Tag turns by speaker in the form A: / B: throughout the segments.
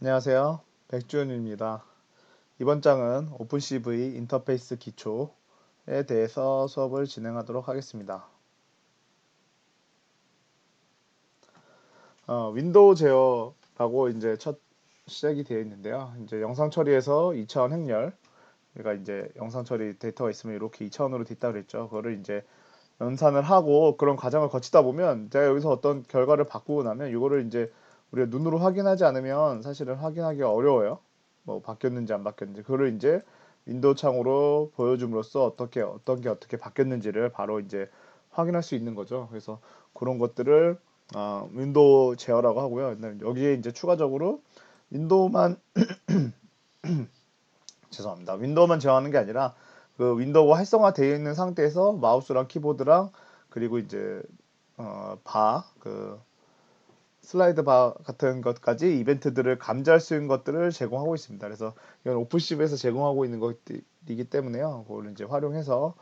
A: 안녕하세요. 백주현입니다. 이번 장은 오픈CV 인터페이스 기초에 대해서 수업을 진행하도록 하겠습니다. 윈도우 제어라고 이제 첫 시작이 되어 있는데요. 이제 영상 처리에서 2차원 행렬, 그러니까 이제 영상 처리 데이터가 있으면 이렇게 2차원으로 돼 있다 그랬죠. 그거를 이제 연산을 하고 그런 과정을 거치다 보면 제가 여기서 어떤 결과를 바꾸고 나면 이거를 이제 우리가 눈으로 확인하지 않으면 사실은 확인하기가 어려워요. 뭐 바뀌었는지 안 바뀌었는지 그거를 이제 윈도우 창으로 보여줌으로써 어떤 게 어떻게 바뀌었는지를 바로 이제 확인할 수 있는 거죠. 그래서 그런 것들을 윈도우 제어라고 하고요. 여기에 이제 추가적으로 윈도우만 죄송합니다. 윈도우만 제어하는 게 아니라 그 윈도우가 활성화되어 있는 상태에서 마우스랑 키보드랑 그리고 이제 그 슬라이드 바 같은 것까지 이벤트들을 감지할 수 있는 것들을 제공하고 있습니다. 그래서 이건 오픈CV에서 제공하고 있는 것들이기 때문에요. 그걸 이제 활용해서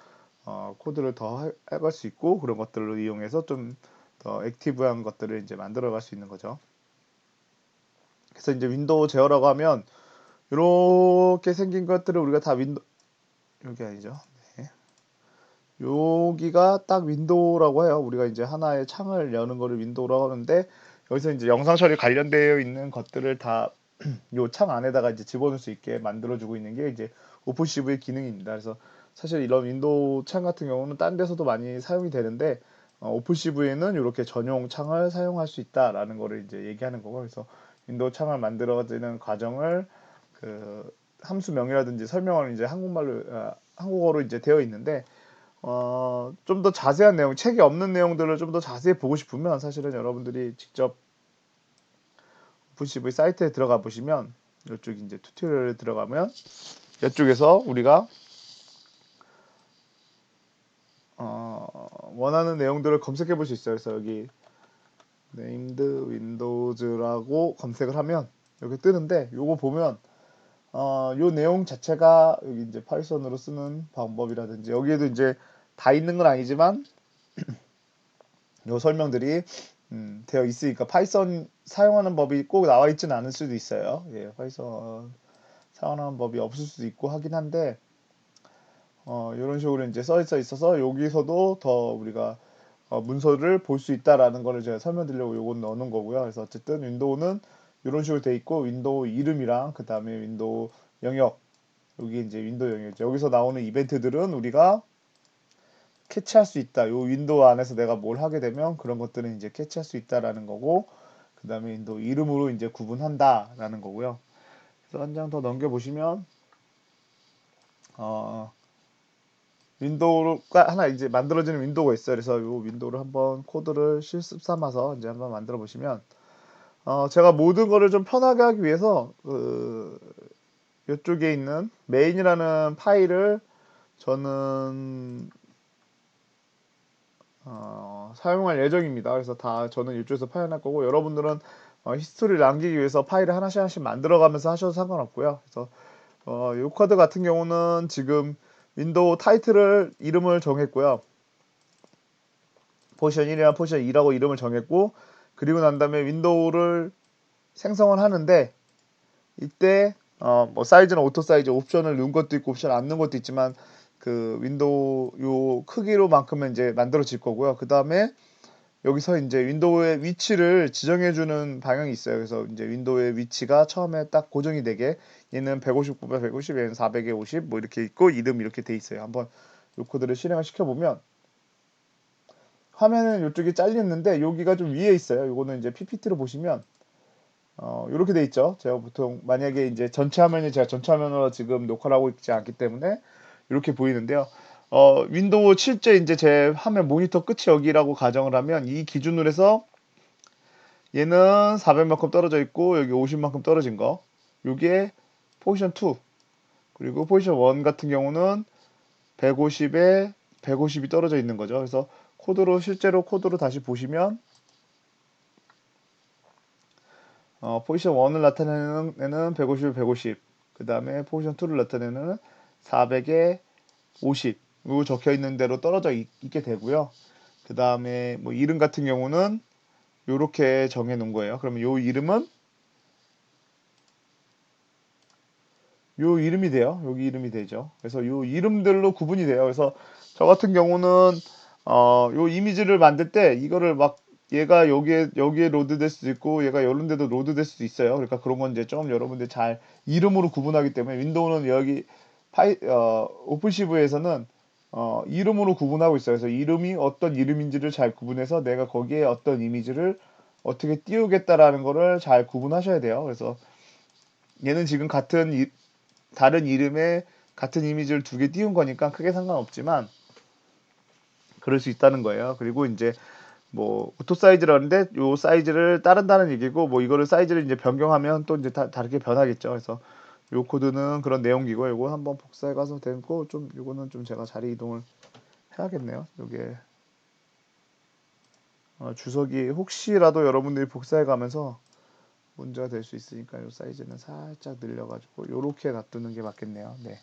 A: 코드를 더 해갈 수 있고 그런 것들을 이용해서 좀 더 액티브한 것들을 이제 만들어갈 수 있는 거죠. 그래서 이제 윈도우 제어라고 하면 이렇게 생긴 것들을 우리가 다 여기 아니죠. 네. 여기가 딱 윈도우라고 해요. 우리가 이제 하나의 창을 여는 거를 윈도우라고 하는데 여기서 이제 영상 처리 관련되어 있는 것들을 다 요 창 안에다가 이제 집어넣을 수 있게 만들어주고 있는 게 이제 오픈CV의 기능입니다. 그래서 사실 이런 윈도우 창 같은 경우는 딴 데서도 많이 사용이 되는데 오픈CV에는 이렇게 전용 창을 사용할 수 있다라는 거를 이제 얘기하는 거고 그래서 윈도우 창을 만들어지는 과정을 그 함수명이라든지 설명을 이제 한국어로 이제 되어 있는데 좀 더 자세한 내용, 책에 없는 내용들을 좀 더 자세히 보고 싶으면 사실은 여러분들이 직접 오픈CV 사이트에 들어가 보시면 이쪽 이제 튜토리얼에 들어가면 이쪽에서 우리가 원하는 내용들을 검색해 볼 수 있어요. 그래서 여기 named windows라고 검색을 하면 여기 뜨는데 요거 보면 요 내용 자체가 여기 이제 파이썬으로 쓰는 방법이라든지 여기에도 이제 다 있는 건 아니지만 요 설명들이 되어 있으니까 파이썬 사용하는 법이 꼭 나와 있지는 않을 수도 있어요. 예, 파이썬 사용하는 법이 없을 수도 있고 하긴 한데 이런 식으로 이제 써 있어서 여기서도 더 우리가 문서를 볼 수 있다라는 거를 제가 설명드리려고 요건 넣어놓은 거고요. 그래서 어쨌든 윈도우는 이런 식으로 돼 있고 윈도우 이름이랑 그 다음에 윈도우 영역 여기 이제 윈도우 영역이죠. 여기서 나오는 이벤트들은 우리가 캐치할 수 있다. 요 윈도우 안에서 내가 뭘 하게 되면 그런 것들은 이제 캐치할 수 있다라는 거고 그 다음에 윈도우 이름으로 이제 구분한다라는 거고요. 그래서 한 장 더 넘겨 보시면 어, 윈도우가 하나 이제 만들어지는 윈도우가 있어요. 그래서 이 윈도우를 한번 코드를 실습 삼아서 이제 한번 만들어 보시면 제가 모든 거를 좀 편하게 하기 위해서 이쪽에 있는 메인이라는 파일을 저는 사용할 예정입니다. 그래서 다 저는 이쪽에서 파일할 거고 여러분들은 히스토리를 남기기 위해서 파일을 하나씩 만들어가면서 하셔도 상관없고요. 그래서 이 코드 같은 경우는 지금 윈도우 타이틀을 이름을 정했고요. 포지션 1이나 포지션 2라고 이름을 정했고 그리고 난 다음에 윈도우를 생성을 하는데 이때 뭐 사이즈는 오토 사이즈 옵션을 넣은 것도 있고 옵션 안 넣은 것도 있지만 그 윈도우 요 크기로만큼은 이제 만들어질 거고요. 그 다음에 여기서 이제 윈도우의 위치를 지정해주는 방향이 있어요. 그래서 이제 윈도우의 위치가 처음에 딱 고정이 되게 얘는 159에 150, 얘는 400에 50 뭐 이렇게 있고 이름 이렇게 돼 있어요. 한번 이 코드를 실행을 시켜보면 화면은 이쪽이 잘렸는데 여기가 좀 위에 있어요. 이거는 이제 PPT로 보시면 이렇게 돼 있죠. 제가 보통 만약에 이제 전체 화면이 제가 전체 화면으로 지금 녹화를 하고 있지 않기 때문에 이렇게 보이는데요. 윈도우 실제 이제 제 화면 모니터 끝이 여기라고 가정을 하면 이 기준으로 해서 얘는 400만큼 떨어져 있고 여기 50만큼 떨어진 거. 요게 포지션 2. 그리고 포지션 1 같은 경우는 150에 150이 떨어져 있는 거죠. 그래서 실제로 코드로 다시 보시면 포지션 1을 나타내는 애는 150에 150. 그 다음에 포지션 2를 나타내는 400에 50. 요 적혀 있는 대로 떨어져 있게 되고요. 그 다음에 뭐 이름 같은 경우는 요렇게 정해 놓은 거예요. 그러면 요 이름은 요 이름이 돼요. 여기 이름이 되죠. 그래서 요 이름들로 구분이 돼요. 그래서 저 같은 경우는 요 이미지를 만들 때 이거를 막 얘가 여기에 로드될 수도 있고 얘가 이런 데도 로드될 수도 있어요. 그러니까 그런 건 이제 좀 여러분들 잘 이름으로 구분하기 때문에 윈도우는 여기 오픈시브에서는 이름으로 구분하고 있어요. 그래서 이름이 어떤 이름인지를 잘 구분해서 내가 거기에 어떤 이미지를 어떻게 띄우겠다라는 거를 잘 구분하셔야 돼요. 그래서 얘는 지금 다른 이름에 같은 이미지를 두 개 띄운 거니까 크게 상관없지만 그럴 수 있다는 거예요. 그리고 이제 뭐 오토 사이즈라는데 요 사이즈를 다른 얘기고 뭐 이거를 사이즈를 이제 변경하면 또 이제 다르게 변하겠죠. 그래서 요 코드는 그런 내용이고 요거 한번 복사해 가서 되고 좀 요거는 좀 제가 자리 이동을 해야겠네요. 요게 주석이 혹시라도 여러분들이 복사해 가면서 문제가 될 수 있으니까 요 사이즈는 살짝 늘려가지고 요렇게 놔두는 게 맞겠네요. 네.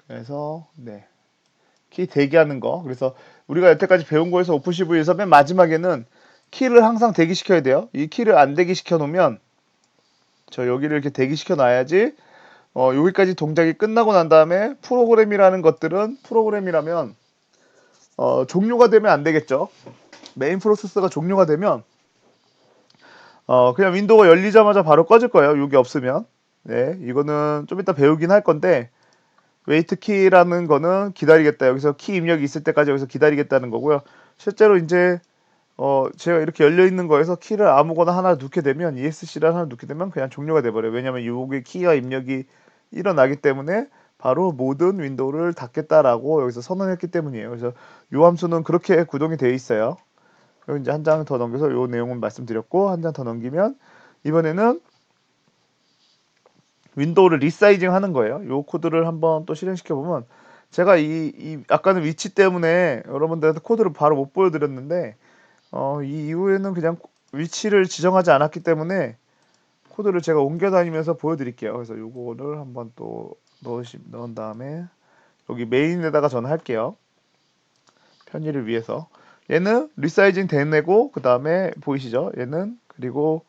A: 그래서 네. 키 대기하는 거. 그래서 우리가 여태까지 배운 거에서 오픈CV에서 맨 마지막에는 키를 항상 대기시켜야 돼요. 이 키를 안 대기시켜 놓으면 저 여기를 이렇게 대기시켜 놔야지 여기까지 동작이 끝나고 난 다음에 프로그램이라면 종료가 되면 안 되겠죠. 메인 프로세서가 종료가 되면 그냥 윈도우가 열리자마자 바로 꺼질 거예요. 여기 없으면. 네, 이거는 좀 이따 배우긴 할 건데 웨이트 키라는 거는 기다리겠다. 여기서 키 입력이 있을 때까지 여기서 기다리겠다는 거고요. 실제로 이제 제가 이렇게 열려 있는 거에서 키를 아무거나 하나 넣게 되면 ESC를 하나 넣게 되면 그냥 종료가 돼 버려요. 왜냐면 요게 키가 입력이 일어나기 때문에 바로 모든 윈도우를 닫겠다라고 여기서 선언했기 때문이에요. 그래서 요 함수는 그렇게 구동이 되어 있어요. 그리고 이제 한 장 더 넘겨서 요 내용을 말씀드렸고 한 장 더 넘기면 이번에는 윈도우를 리사이징 하는 거예요. 요 코드를 한번 또 실행시켜 보면 제가 아까는 위치 때문에 여러분들한테 코드를 바로 못 보여드렸는데 이 이후에는 그냥 위치를 지정하지 않았기 때문에 코드를 제가 옮겨 다니면서 보여드릴게요. 그래서 요거를 한번 또 넣은 다음에 여기 메인에다가 저는 할게요. 편의를 위해서. 얘는 리사이징 되내고 그 다음에 보이시죠? 얘는 그리고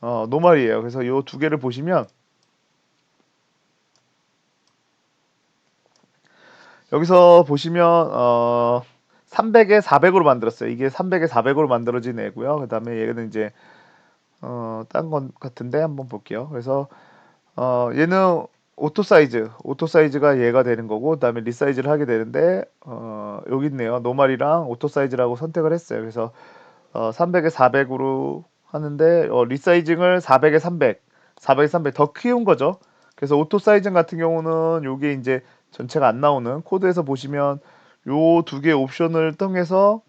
A: 노멀이에요. 그래서 요 두 개를 보시면 여기서 보시면 300에 400으로 만들었어요. 이게 300에 400으로 만들어진 애고요. 그 다음에 얘는 이제 딴 건 같은데 한번 볼게요. 그래서 얘는 오토 사이즈가 얘가 되는 거고, 그다음에 리사이즈를 하게 되는데 여기 있네요. 노멀이랑 오토 사이즈라고 선택을 했어요. 그래서 300에 400으로 하는데 리사이징을 400에 300, 400에 300 더 키운 거죠. 그래서 오토 사이징 같은 경우는 요게 이제 전체가 안 나오는 코드에서 보시면 요 두 개 옵션을 통해서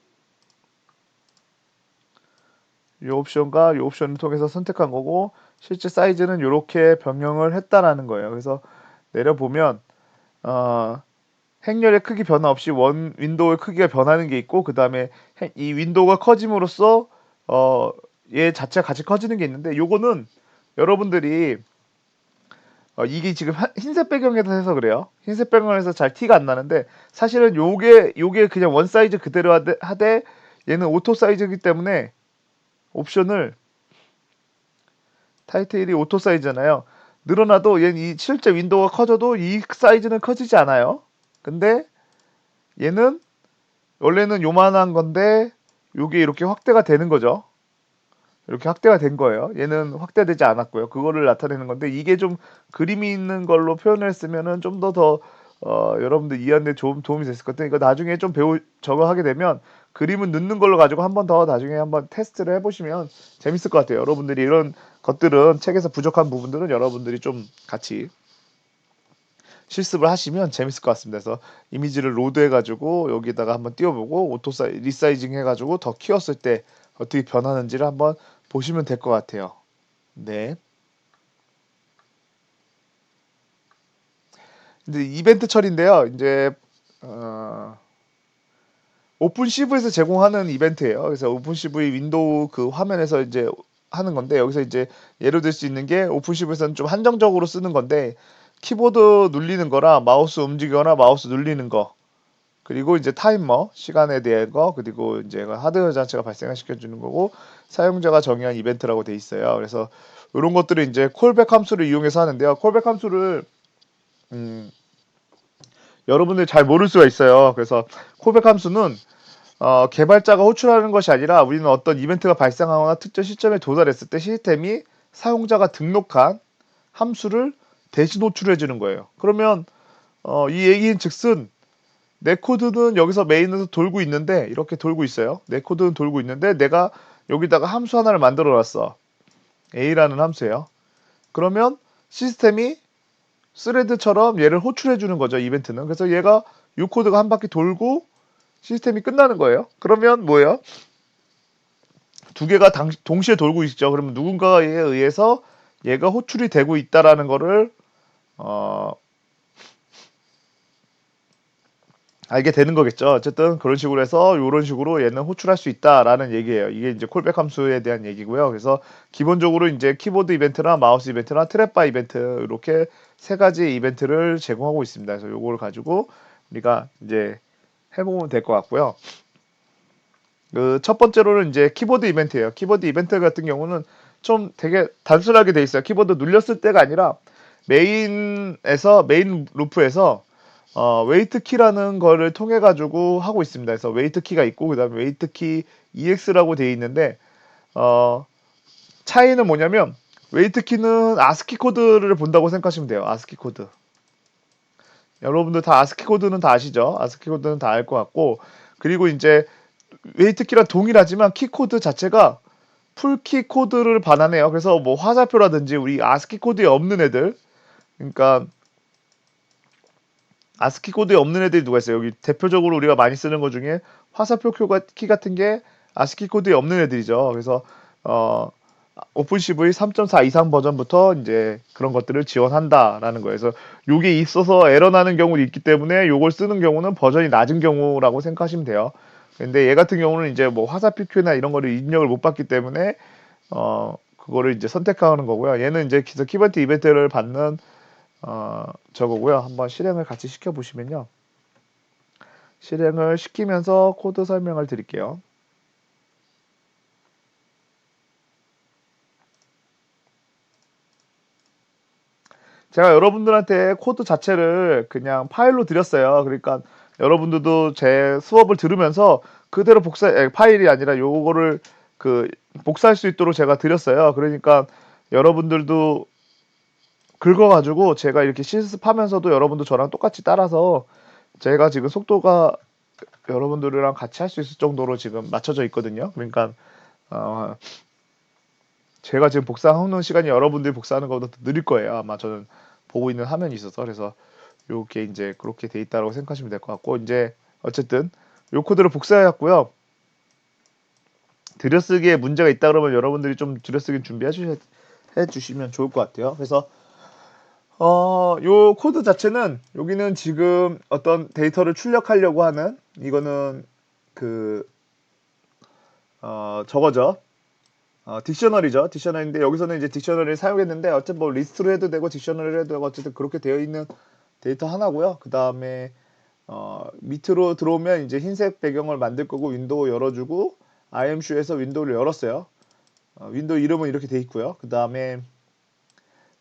A: 이 옵션과 이 옵션을 통해서 선택한 거고 실제 사이즈는 이렇게 변경을 했다라는 거예요. 그래서 내려보면 행렬의 크기 변화 없이 원 윈도우의 크기가 변하는 게 있고 그 다음에 이 윈도우가 커짐으로써 얘 자체가 같이 커지는 게 있는데 요거는 여러분들이 이게 지금 흰색 배경에서 해서 그래요. 흰색 배경에서 잘 티가 안 나는데 사실은 요게 그냥 원 사이즈 그대로 하되 얘는 오토 사이즈이기 때문에 옵션을 타이틀이 오토 사이즈잖아요. 늘어나도 얘는 실제 윈도우가 커져도 이 사이즈는 커지지 않아요. 근데 얘는 원래는 요만한 건데 요게 이렇게 확대가 되는 거죠. 이렇게 확대가 된 거예요. 얘는 확대되지 않았고요. 그거를 나타내는 건데 이게 좀 그림이 있는 걸로 표현을 했으면은 좀 더 여러분들 이해하는데 도움이 됐을 것 같아요. 이거 나중에 좀 저거 하게 되면 그림은 넣는 걸로 가지고 한 번 더 나중에 한번 테스트를 해보시면 재밌을 것 같아요. 여러분들이 이런 것들은 책에서 부족한 부분들은 여러분들이 좀 같이 실습을 하시면 재밌을 것 같습니다. 그래서 이미지를 로드해가지고 여기다가 한번 띄워보고 리사이징 해가지고 더 키웠을 때 어떻게 변하는지를 한번 보시면 될 것 같아요. 네. 근데 이벤트 처리인데요. 이제 오픈CV에서 제공하는 이벤트예요. 그래서 오픈CV 윈도우 그 화면에서 이제 하는 건데 여기서 이제 예로 들 수 있는 게 오픈CV에서는 좀 한정적으로 쓰는 건데 키보드 눌리는 거나 마우스 움직이거나 마우스 눌리는 거 그리고 이제 타이머 시간에 대한 거 그리고 이제 하드웨어 자체가 발생을 시켜주는 거고 사용자가 정의한 이벤트라고 돼 있어요. 그래서 이런 것들을 이제 콜백 함수를 이용해서 하는데요. 콜백 함수를 여러분들이 잘 모를 수가 있어요. 그래서 콜백 함수는 개발자가 호출하는 것이 아니라 우리는 어떤 이벤트가 발생하거나 특정 시점에 도달했을 때 시스템이 사용자가 등록한 함수를 대신 호출해 주는 거예요. 그러면 이 얘기인 즉슨 내 코드는 여기서 메인에서 돌고 있는데 이렇게 돌고 있어요. 내 코드는 돌고 있는데 내가 여기다가 함수 하나를 만들어 놨어. A라는 함수예요. 그러면 시스템이 스레드처럼 얘를 호출해 주는 거죠. 이벤트는. 그래서 얘가 이 코드가 한 바퀴 돌고 시스템이 끝나는 거예요. 그러면 뭐예요? 두 개가 동시에 돌고 있죠. 그러면 누군가에 의해서 얘가 호출이 되고 있다라는 거를 알게 되는 거겠죠. 어쨌든 그런 식으로 해서 이런 식으로 얘는 호출할 수 있다라는 얘기예요. 이게 이제 콜백 함수에 대한 얘기고요. 그래서 기본적으로 이제 키보드 이벤트나 마우스 이벤트나 트랩바 이벤트 이렇게 세 가지 이벤트를 제공하고 있습니다. 그래서 요걸 가지고 우리가 이제 해보면 될 것 같고요. 그 첫 번째로는 이제 키보드 이벤트예요. 키보드 이벤트 같은 경우는 좀 되게 단순하게 돼 있어요. 키보드 눌렸을 때가 아니라 메인 루프에서 웨이트 키라는 거를 통해 가지고 하고 있습니다. 그래서 웨이트 키가 있고 그다음에 웨이트 키 EX라고 되어 있는데 차이는 뭐냐면 웨이트 키는 아스키 코드를 본다고 생각하시면 돼요. 아스키 코드. 여러분들 다 아스키 코드는 다 아시죠? 아스키 코드는 다 알 것 같고 그리고 이제 웨이트 키랑 동일하지만 키 코드 자체가 풀키 코드를 반환해요. 그래서 뭐 화살표라든지 우리 아스키 코드에 없는 애들 그러니까 아스키 코드에 없는 애들이 누가 있어요? 여기 대표적으로 우리가 많이 쓰는 것 중에 화살표 키 같은 게 아스키 코드에 없는 애들이죠. 그래서 오픈CV 3.4 이상 버전부터 이제 그런 것들을 지원한다라는 거예요. 그래서 요게 있어서 에러 나는 경우도 있기 때문에 요걸 쓰는 경우는 버전이 낮은 경우라고 생각하시면 돼요. 근데 얘 같은 경우는 이제 뭐 화살표 큐나 이런 거를 입력을 못 받기 때문에 그거를 이제 선택하는 거고요. 얘는 이제 키버드 이벤트를 받는 저거고요. 한번 실행을 같이 시켜보시면요. 실행을 시키면서 코드 설명을 드릴게요. 제가 여러분들한테 코드 자체를 그냥 파일로 드렸어요. 그러니까 여러분들도 제 수업을 들으면서 그대로 파일이 아니라 요거를 그 복사할 수 있도록 제가 드렸어요. 그러니까 여러분들도 긁어가지고 제가 이렇게 실습하면서도 여러분도 저랑 똑같이 따라서 제가 지금 속도가 여러분들이랑 같이 할 수 있을 정도로 지금 맞춰져 있거든요. 그러니까 제가 지금 복사하는 시간이 여러분들이 복사하는 것보다 더 느릴 거예요. 아마 저는 보고 있는 화면이 있어서 그래서 요게 이제 그렇게 돼 있다고 생각하시면 될 것 같고 이제 어쨌든 요 코드를 복사해왔고요. 들여쓰기에 문제가 있다 그러면 여러분들이 좀 들여쓰기 준비해 주시면 좋을 것 같아요. 그래서 요 코드 자체는 여기는 지금 어떤 데이터를 출력하려고 하는 이거는 그 저거죠. 딕셔너리죠. 딕셔너리인데 여기서는 이제 딕셔너리를 사용했는데 어쨌든 뭐 리스트로 해도 되고 딕셔너리로 해도 되고 어쨌든 그렇게 되어 있는 데이터 하나고요. 그 다음에 밑으로 들어오면 이제 흰색 배경을 만들 거고 윈도우 열어주고 IMC에서 윈도우를 열었어요. 윈도우 이름은 이렇게 돼 있고요. 그 다음에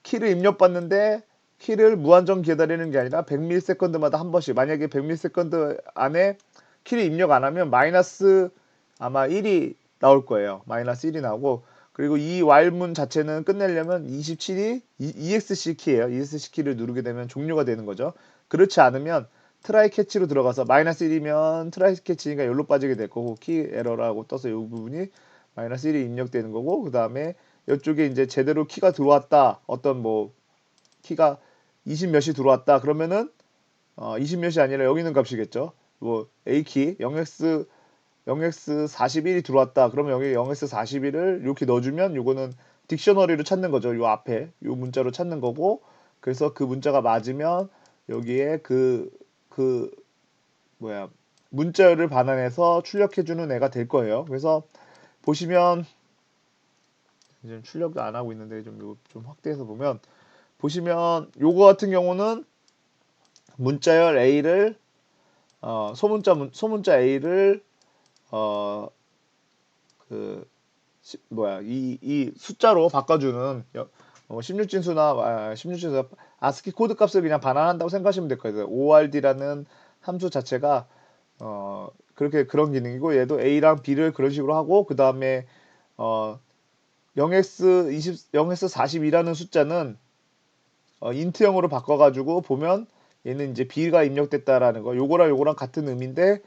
A: 키를 입력받는데 키를 무한정 기다리는 게 아니라 100ms마다 한 번씩 만약에 100ms 안에 키를 입력 안 하면 마이너스 아마 1이 나올 거예요. 마이너스 1이 나오고 그리고 이 while문 자체는 끝내려면 27이 EXC 키예요. EXC 키를 누르게 되면 종료가 되는 거죠. 그렇지 않으면 트라이 캐치로 들어가서 마이너스 1이면 트라이 캐치니까 여기로 빠지게 될 거고 키 에러라고 떠서 이 부분이 마이너스 1이 입력되는 거고 그 다음에 이쪽에 이제 제대로 키가 들어왔다 어떤 뭐 키가 20 몇이 들어왔다 그러면은 20 몇이 아니라 여기 있는 값이겠죠. 뭐 A키 0x 41이 들어왔다. 그러면 여기 0x 41을 이렇게 넣어주면 요거는 딕셔너리로 찾는 거죠. 요 앞에 요 문자로 찾는 거고 그래서 그 문자가 맞으면 여기에 그 뭐야 문자열을 반환해서 출력해주는 애가 될 거예요. 그래서 보시면 지금 출력도 안 하고 있는데 좀 확대해서 보면 보시면 요거 같은 경우는 문자열 A를 소문자 A를 그 이 숫자로 바꿔주는 16진수나 아스키 코드 값을 그냥 반환한다고 생각하시면 될 거예요. ORD라는 함수 자체가 그렇게 그런 기능이고, 얘도 A랑 B를 그런 식으로 하고, 그 다음에 0x42라는 숫자는 인트형으로 바꿔가지고 보면 얘는 이제 B가 입력됐다라는 거, 요거랑 같은 의미인데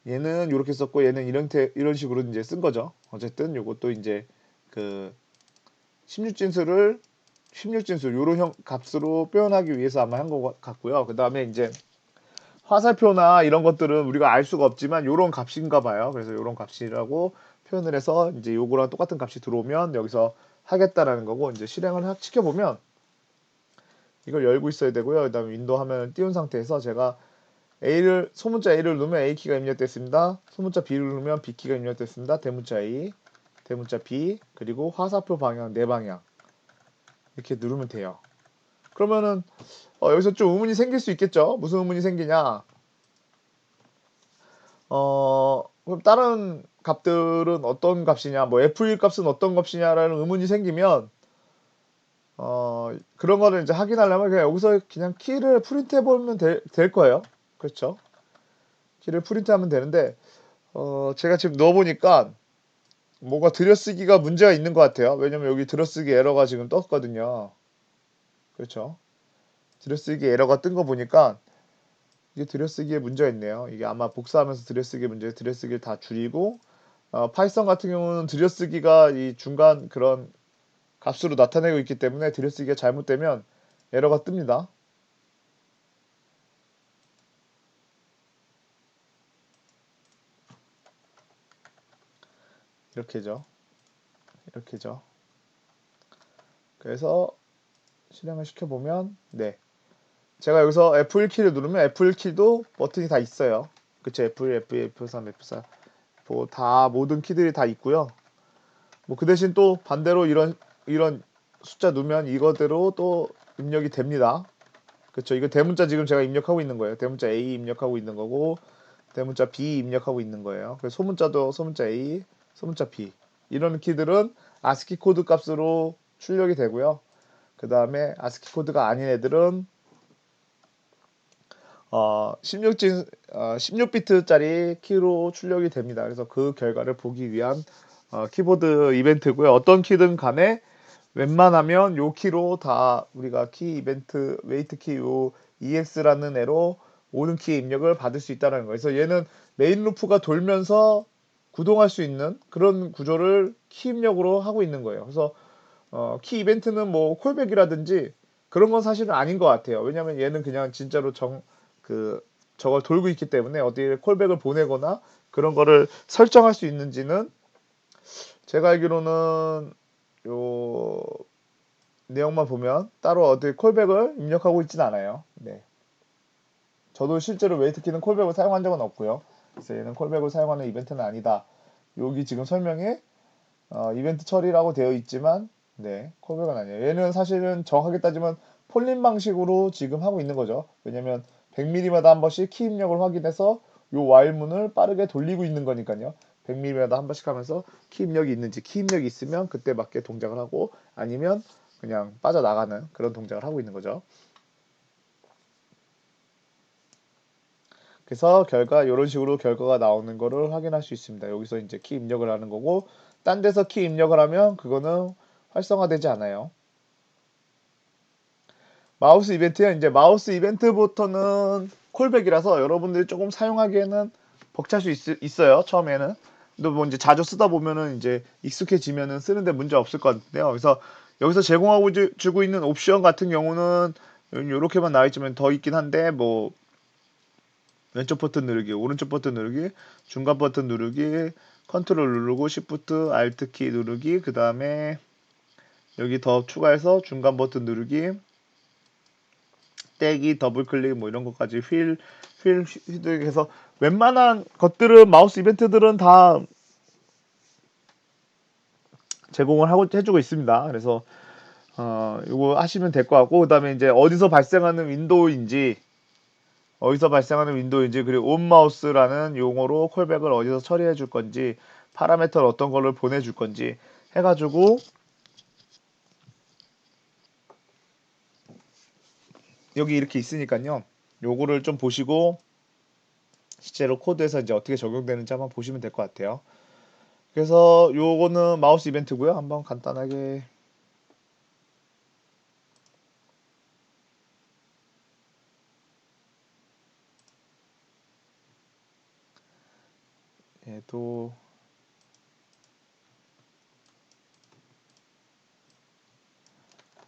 A: 얘는 이렇게 썼고 얘는 이런 식으로 이제 쓴 거죠. 어쨌든 요것도 이제 그 16진수를 16진수 요런 값으로 표현하기 위해서 아마 한 것 같고요. 그 다음에 이제 화살표나 이런 것들은 우리가 알 수가 없지만 요런 값인가 봐요. 그래서 요런 값이라고 표현을 해서 이제 요거랑 똑같은 값이 들어오면 여기서 하겠다라는 거고, 이제 실행을 시켜보면 이걸 열고 있어야 되고요. 그 다음에 윈도우 화면을 띄운 상태에서 제가 소문자 A를 누르면 A키가 입력됐습니다. 소문자 B를 누르면 B키가 입력됐습니다. 대문자 A, 대문자 B, 그리고 화살표 방향, 네 방향 이렇게 누르면 돼요. 그러면은 여기서 좀 의문이 생길 수 있겠죠? 무슨 의문이 생기냐? 그럼 다른 값들은 어떤 값이냐? 뭐 F1 값은 어떤 값이냐라는 의문이 생기면 그런 거를 이제 확인하려면 그냥 여기서 그냥 키를 프린트해 보면 될 거예요. 그렇죠? 키를 프린트하면 되는데 제가 지금 넣어보니까 뭔가 들여쓰기가 문제가 있는 것 같아요. 왜냐면 여기 들여쓰기 에러가 지금 떴거든요. 그렇죠? 들여쓰기 에러가 뜬 거 보니까 이게 들여쓰기에 문제가 있네요. 이게 아마 복사하면서 들여쓰기 문제, 들여쓰기를 다 줄이고 파이썬 같은 경우는 들여쓰기가 이 중간 그런 값으로 나타내고 있기 때문에 들여쓰기가 잘못되면 에러가 뜹니다. 이렇게죠. 이렇게죠. 그래서 실행을 시켜보면 네. 제가 여기서 F1키를 누르면 F1키도 버튼이 다 있어요. 그쵸? F1, F2, F3, F4 뭐 다 모든 키들이 다 있고요. 뭐 그 대신 또 반대로 이런 숫자 누르면 이거대로 또 입력이 됩니다. 그쵸? 이거 대문자 지금 제가 입력하고 있는 거예요. 대문자 A 입력하고 있는 거고 대문자 B 입력하고 있는 거예요. 그래서 소문자도 소문자 A, 소문자 B 이런 키들은 아스키 코드 값으로 출력이 되고요. 그 다음에 아스키 코드가 아닌 애들은 16비트짜리 키로 출력이 됩니다. 그래서 그 결과를 보기 위한 키보드 이벤트고요. 어떤 키든 간에 웬만하면 요 키로 다 우리가 키 이벤트 웨이트 키요 EX라는 애로 모든 키 입력을 받을 수 있다는 거예요. 그래서 얘는 메인 루프가 돌면서 구동할 수 있는 그런 구조를 키 입력으로 하고 있는 거예요. 그래서 키 이벤트는 뭐 콜백이라든지 그런 건 사실은 아닌 것 같아요. 왜냐면 얘는 그냥 진짜로 저걸 돌고 있기 때문에 어디에 콜백을 보내거나 그런 거를 설정할 수 있는지는 제가 알기로는 요 내용만 보면 따로 어디 콜백을 입력하고 있지는 않아요. 네. 저도 실제로 웨이트키는 콜백을 사용한 적은 없고요. 그래서 얘는 콜백을 사용하는 이벤트는 아니다. 여기 지금 설명에 이벤트 처리라고 되어 있지만 네, 콜백은 아니에요. 얘는 사실은 정확하게 따지면 폴린 방식으로 지금 하고 있는 거죠. 왜냐면 100mm마다 한 번씩 키 입력을 확인해서 요 while문을 빠르게 돌리고 있는 거니까요. 100mm마다 한 번씩 하면서 키 입력이 있는지 키 입력이 있으면 그때 맞게 동작을 하고 아니면 그냥 빠져나가는 그런 동작을 하고 있는 거죠. 그래서 이런 식으로 결과가 나오는 거를 확인할 수 있습니다. 여기서 이제 키 입력을 하는 거고 딴 데서 키 입력을 하면 그거는 활성화되지 않아요. 마우스 이벤트요. 이제 마우스 이벤트부터는 콜백이라서 여러분들이 조금 사용하기에는 벅찰 수 있어요. 처음에는. 근데 뭐 이제 자주 쓰다 보면은 이제 익숙해지면은 쓰는데 문제 없을 것 같은데요. 그래서 여기서 제공하고 주고 있는 옵션 같은 경우는 이렇게만 나와 있지만 더 있긴 한데 뭐 왼쪽 버튼 누르기, 오른쪽 버튼 누르기, 중간 버튼 누르기, 컨트롤 누르고 시프트, 알트 키 누르기, 그 다음에 여기 더 추가해서 중간 버튼 누르기, 떼기, 더블 클릭 뭐 이런 것까지 휠해서 웬만한 것들은 마우스 이벤트들은 다 제공을 하고 해주고 있습니다. 그래서 이거 하시면 될 것 같고 그다음에 이제 어디서 발생하는 윈도우인지 그리고 온 마우스라는 용어로 콜백을 어디서 처리해 줄 건지 파라메터를 어떤 걸로 보내줄 건지 해가지고 여기 이렇게 있으니까요. 요거를 좀 보시고 실제로 코드에서 이제 어떻게 적용되는지 한번 보시면 될 것 같아요. 그래서 요거는 마우스 이벤트고요. 한번 간단하게 얘도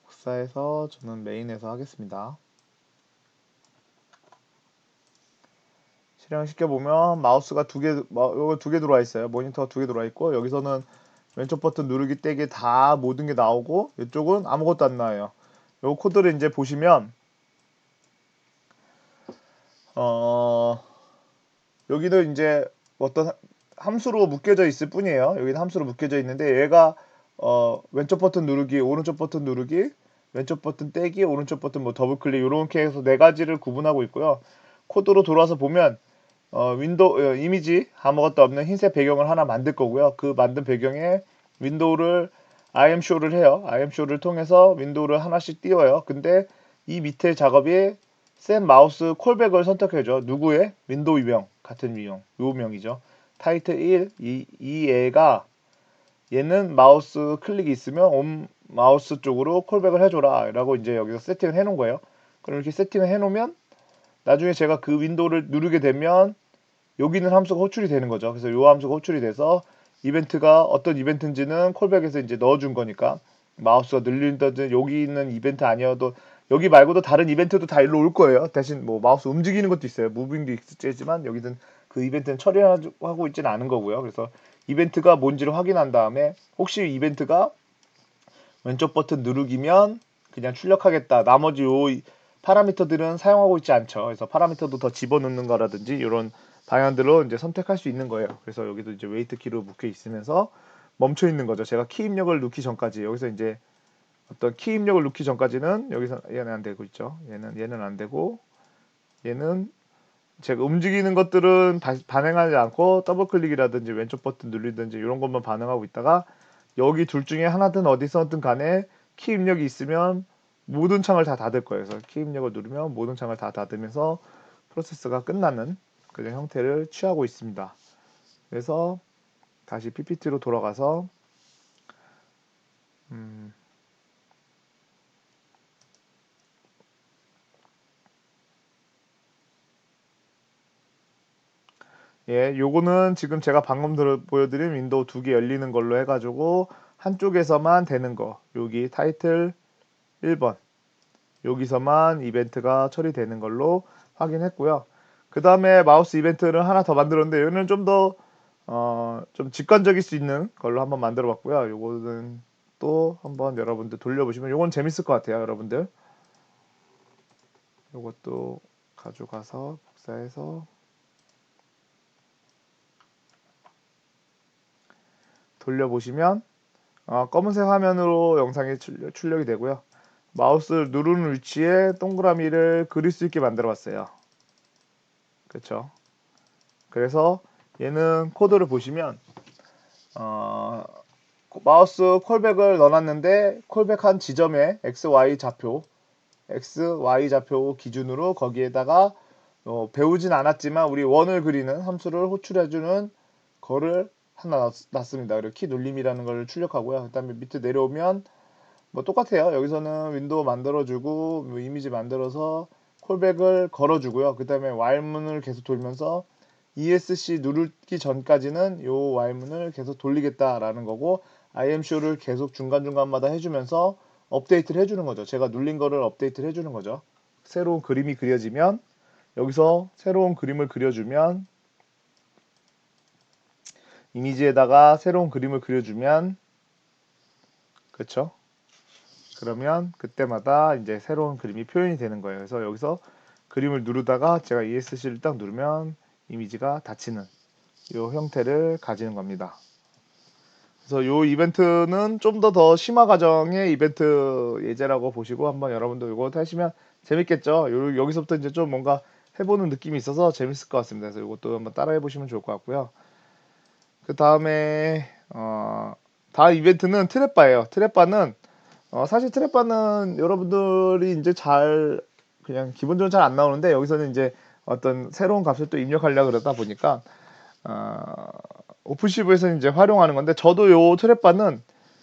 A: 복사해서 저는 메인에서 하겠습니다. 실행시켜 보면 마우스가 요거 두 개 들어와 있어요. 모니터가 두 개 들어와 있고 여기서는 왼쪽 버튼 누르기 떼기 다 모든 게 나오고 이쪽은 아무것도 안 나와요. 요 코드를 이제 보시면 어 여기는 이제 어떤 함수로 묶여져 있을 뿐이에요. 여기는 함수로 묶여져 있는데 얘가 왼쪽 버튼 누르기, 오른쪽 버튼 누르기, 왼쪽 버튼 떼기, 오른쪽 버튼 뭐 더블 클릭 이렇게 해서 네 가지를 구분하고 있고요. 코드로 돌아서 보면 윈도우 이미지 아무것도 없는 흰색 배경을 하나 만들 거고요. 그 만든 배경에 윈도우를 IMShow를 해요. IMShow를 통해서 윈도우를 하나씩 띄워요. 근데 이 밑에 작업이 셋 마우스 콜백을 선택해줘. 누구의? 윈도우 유형 같은 유형 요 명이죠. 타이틀 1 이 애가 얘는 마우스 클릭이 있으면 온 마우스 쪽으로 콜백을 해줘라 라고 이제 여기서 세팅을 해 놓은 거예요. 그럼 이렇게 세팅을 해 놓으면 나중에 제가 그 윈도우를 누르게 되면 여기는 함수가 호출이 되는 거죠. 그래서 요 함수가 호출이 돼서 이벤트가 어떤 이벤트인지는 콜백에서 이제 넣어준 거니까 마우스가 늘린다든 여기 있는 이벤트 아니어도 여기 말고도 다른 이벤트도 다 일로 올 거예요. 대신 뭐 마우스 움직이는 것도 있어요. 무빙도 있지만 여기는 그 이벤트는 처리하고 있지는 않은 거고요. 그래서 이벤트가 뭔지를 확인한 다음에 혹시 이벤트가 왼쪽 버튼 누르기면 그냥 출력하겠다. 나머지 요 파라미터들은 사용하고 있지 않죠. 그래서 파라미터도 더 집어넣는 거라든지 이런 방향들로 이제 선택할 수 있는 거예요. 그래서 여기도 이제 웨이트 키로 묶여 있으면서 멈춰 있는 거죠. 제가 키 입력을 넣기 전까지 여기서 이제 어떤 키 입력을 넣기 전까지는 여기서 얘는 안 되고 있죠. 얘는 안 되고 얘는 제가 움직이는 것들은 반응하지 않고 더블 클릭이라든지 왼쪽 버튼 누르든지 이런 것만 반응하고 있다가 여기 둘 중에 하나든 어디서든 간에 키 입력이 있으면 모든 창을 다 닫을 거예요. 그래서 키 입력을 누르면 모든 창을 다 닫으면서 프로세스가 끝나는 그런 형태를 취하고 있습니다. 그래서 다시 PPT로 돌아가서 예, 요거는 지금 제가 방금 보여드린 윈도우 두 개 열리는 걸로 해가지고 한쪽에서만 되는 거 여기 타이틀 1번 여기서만 이벤트가 처리되는 걸로 확인했고요. 그 다음에 마우스 이벤트를 하나 더 만들었는데 얘는 좀 더 좀 직관적일 수 있는 걸로 한번 만들어 봤고요. 요거는 또 한번 여러분들 돌려보시면 요건 재밌을 것 같아요. 여러분들 요것도 가져가서 복사해서 돌려보시면 검은색 화면으로 영상이 출력이 되고요. 마우스를 누르는 위치에 동그라미를 그릴 수 있게 만들어 봤어요. 그렇죠? 그래서 얘는 코드를 보시면 마우스 콜백을 넣어놨는데 콜백한 지점에 XY 좌표 기준으로 거기에다가 배우진 않았지만 우리 원을 그리는 함수를 호출해주는 거를 하나 놨습니다. 그리고 키 눌림이라는 걸 출력하고요. 그 다음에 밑에 내려오면 뭐 똑같아요. 여기서는 윈도우 만들어주고 뭐 이미지 만들어서 콜백을 걸어주고요. 그 다음에 while문을 계속 돌면서 ESC 누르기 전까지는 요 while문을 계속 돌리겠다라는 거고 IMShow를 계속 중간중간마다 해주면서 업데이트를 해주는 거죠. 제가 눌린 거를 업데이트를 해주는 거죠. 새로운 그림이 그려지면 여기서 새로운 그림을 그려주면 이미지에다가 새로운 그림을 그려주면 그렇죠? 그러면 그때마다 이제 새로운 그림이 표현이 되는 거예요. 그래서 여기서 그림을 누르다가 제가 ESC를 딱 누르면 이미지가 닫히는 이 형태를 가지는 겁니다. 그래서 이 이벤트는 좀 더 심화 과정의 이벤트 예제라고 보시고 한번 여러분도 이거 하시면 재밌겠죠. 여기서부터 이제 좀 뭔가 해보는 느낌이 있어서 재밌을 것 같습니다. 그래서 이것도 한번 따라해 보시면 좋을 것 같고요. 그 다음에 다음 이벤트는 트랩바예요. 트랩바는 사실 트랩바는 여러분들이 이제 잘 그냥 기본적으로 잘 안 나오는데 여기서는 이제 어떤 새로운 값을 또 입력하려고 그러다 보니까 오픈시브에서 이제 활용하는 건데 저도 요 트랩바는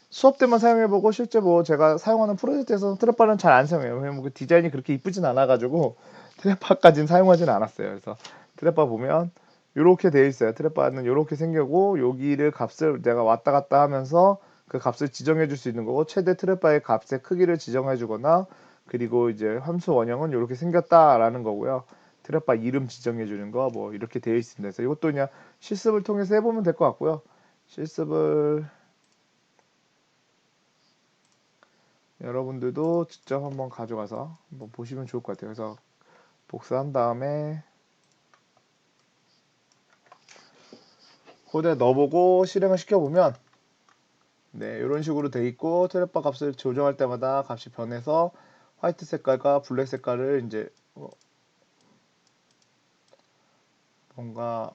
A: 수업 때만 사용해보고 실제 뭐 제가 사용하는 프로젝트에서는 트랩바는 잘 안 사용해요. 왜냐면 그 디자인이 그렇게 이쁘진 않아가지고 트랩바까지는 사용하진 않았어요. 그래서 트랩바 보면 이렇게 되어 있어요. 트랩바는 이렇게 생기고 여기를 값을 내가 왔다 갔다 하면서 그 값을 지정해 줄 수 있는 거고 최대 트랩바의 값의 크기를 지정해 주거나 그리고 이제 함수 원형은 이렇게 생겼다라는 거고요. 트랩바 이름 지정해 주는 거 뭐 이렇게 되어 있습니다. 그래서 이것도 그냥 실습을 통해서 해보면 될 것 같고요. 실습을 여러분들도 직접 한번 가져가서 한번 보시면 좋을 것 같아요. 그래서 복사한 다음에 코드에 넣어보고 실행을 시켜보면 네 이런 식으로 돼 있고 트랩바 값을 조정할 때마다 값이 변해서 화이트 색깔과 블랙 색깔을 이제 뭔가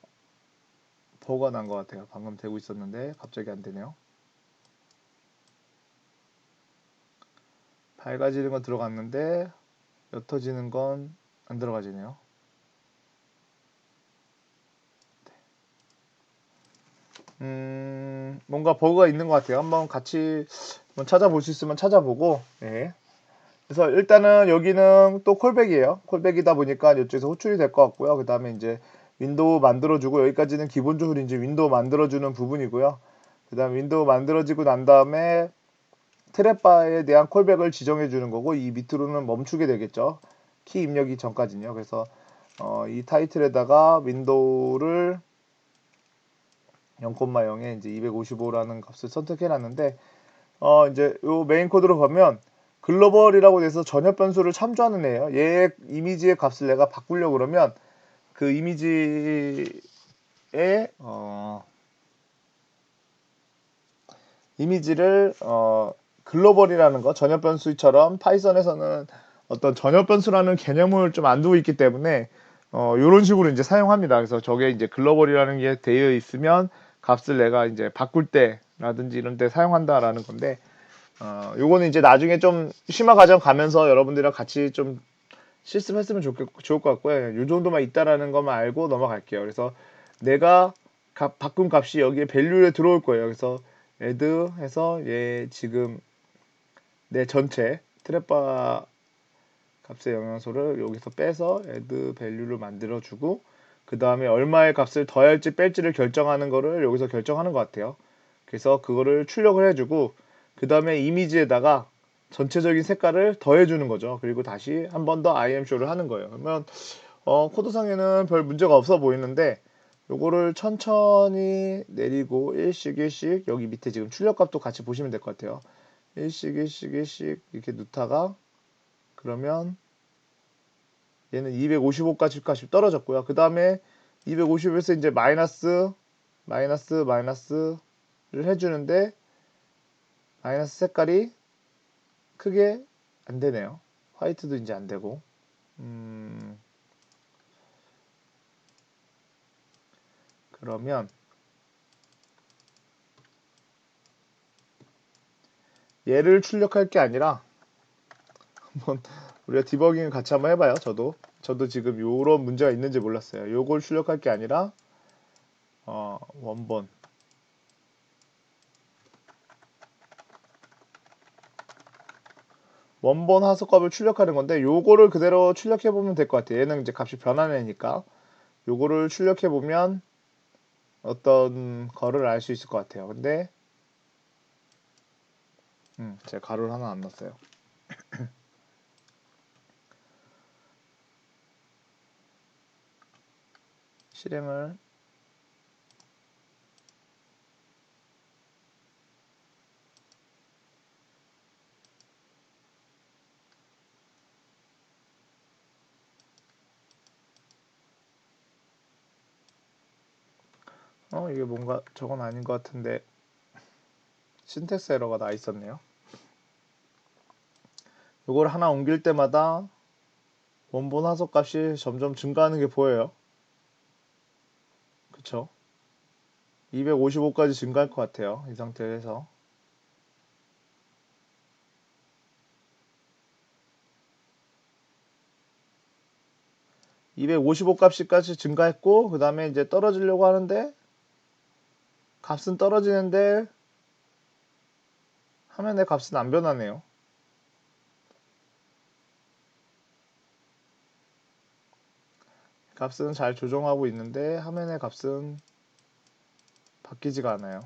A: 버그가 난 것 같아요. 방금 되고 있었는데 갑자기 안 되네요. 밝아지는 건 들어갔는데 옅어지는 건 안 들어가지네요. 뭔가 버그가 있는 것 같아요. 한번 같이 한번 찾아볼 수 있으면 찾아보고, 네. 그래서 일단은 여기는 또 콜백이에요. 콜백이다 보니까 이쪽에서 호출이 될 것 같고요. 그 다음에 이제 윈도우 만들어주고, 여기까지는 기본적으로 이제 윈도우 만들어주는 부분이고요. 그 다음 윈도우 만들어지고 난 다음에 트랩바에 대한 콜백을 지정해 주는 거고, 이 밑으로는 멈추게 되겠죠. 키 입력이 전까지는요. 그래서 이 타이틀에다가 윈도우를 0,0에 이제 255라는 값을 선택해 놨는데 이제 요 메인 코드로 보면 글로벌이라고 돼서 전혀 변수를 참조하는 애예요. 얘 이미지의 값을 내가 바꾸려고 그러면 그 이미지의 이미지를 글로벌이라는 거 전혀 변수처럼 파이썬에서는 어떤 전혀 변수라는 개념을 좀 안 두고 있기 때문에 이런 식으로 이제 사용합니다. 그래서 저게 이제 글로벌이라는 게 되어 있으면 값을 내가 이제 바꿀 때라든지 이런 때 사용한다라는 건데 요거는 이제 나중에 좀 심화 과정 가면서 여러분들이랑 같이 좀 실습했으면 좋을 것 같고요. 요 정도만 있다라는 것만 알고 넘어갈게요. 그래서 내가 바꾼 값이 여기에 밸류에 들어올 거예요. 그래서 add 해서 얘 지금 내 전체 트랩바 값의 영향소를 여기서 빼서 add 밸류를 만들어 주고 그 다음에 얼마의 값을 더할지 뺄지를 결정하는 거를 여기서 결정하는 것 같아요. 그래서 그거를 출력을 해주고 그 다음에 이미지에다가 전체적인 색깔을 더해주는 거죠. 그리고 다시 한 번 더 IMShow를 하는 거예요. 그러면 코드상에는 별 문제가 없어 보이는데 요거를 천천히 내리고 일씩 일씩 여기 밑에 지금 출력값도 같이 보시면 될 것 같아요. 일씩 일씩 일씩 이렇게 넣다가 그러면 얘는 255까지 값이 떨어졌고요. 그 다음에 250에서 이제 마이너스를 해주는데 마이너스 색깔이 크게 안 되네요. 화이트도 이제 안 되고. 그러면 얘를 출력할 게 아니라 한번 우리가 디버깅을 같이 한번 해봐요. 저도 지금 요런 문제가 있는지 몰랐어요. 요걸 출력할 게 아니라 원본 하수값을 출력하는 건데 요거를 그대로 출력해 보면 될 것 같아요. 얘는 이제 값이 변하는 애니까 요거를 출력해 보면 어떤 거를 알 수 있을 것 같아요. 근데 제가 가로를 하나 안 넣었어요. 실행을 이게 뭔가 저건 아닌 것 같은데 신텍스 에러가 나 있었네요. 요걸 하나 옮길 때마다 원본 하소값이 점점 증가하는 게 보여요. 그쵸? 255까지 증가할 것 같아요. 이 상태에서. 255 값까지 증가했고, 그 다음에 이제 떨어지려고 하는데, 값은 떨어지는데, 화면의 값은 안 변하네요. 값은 잘 조정하고 있는데, 화면의 값은 바뀌지가 않아요.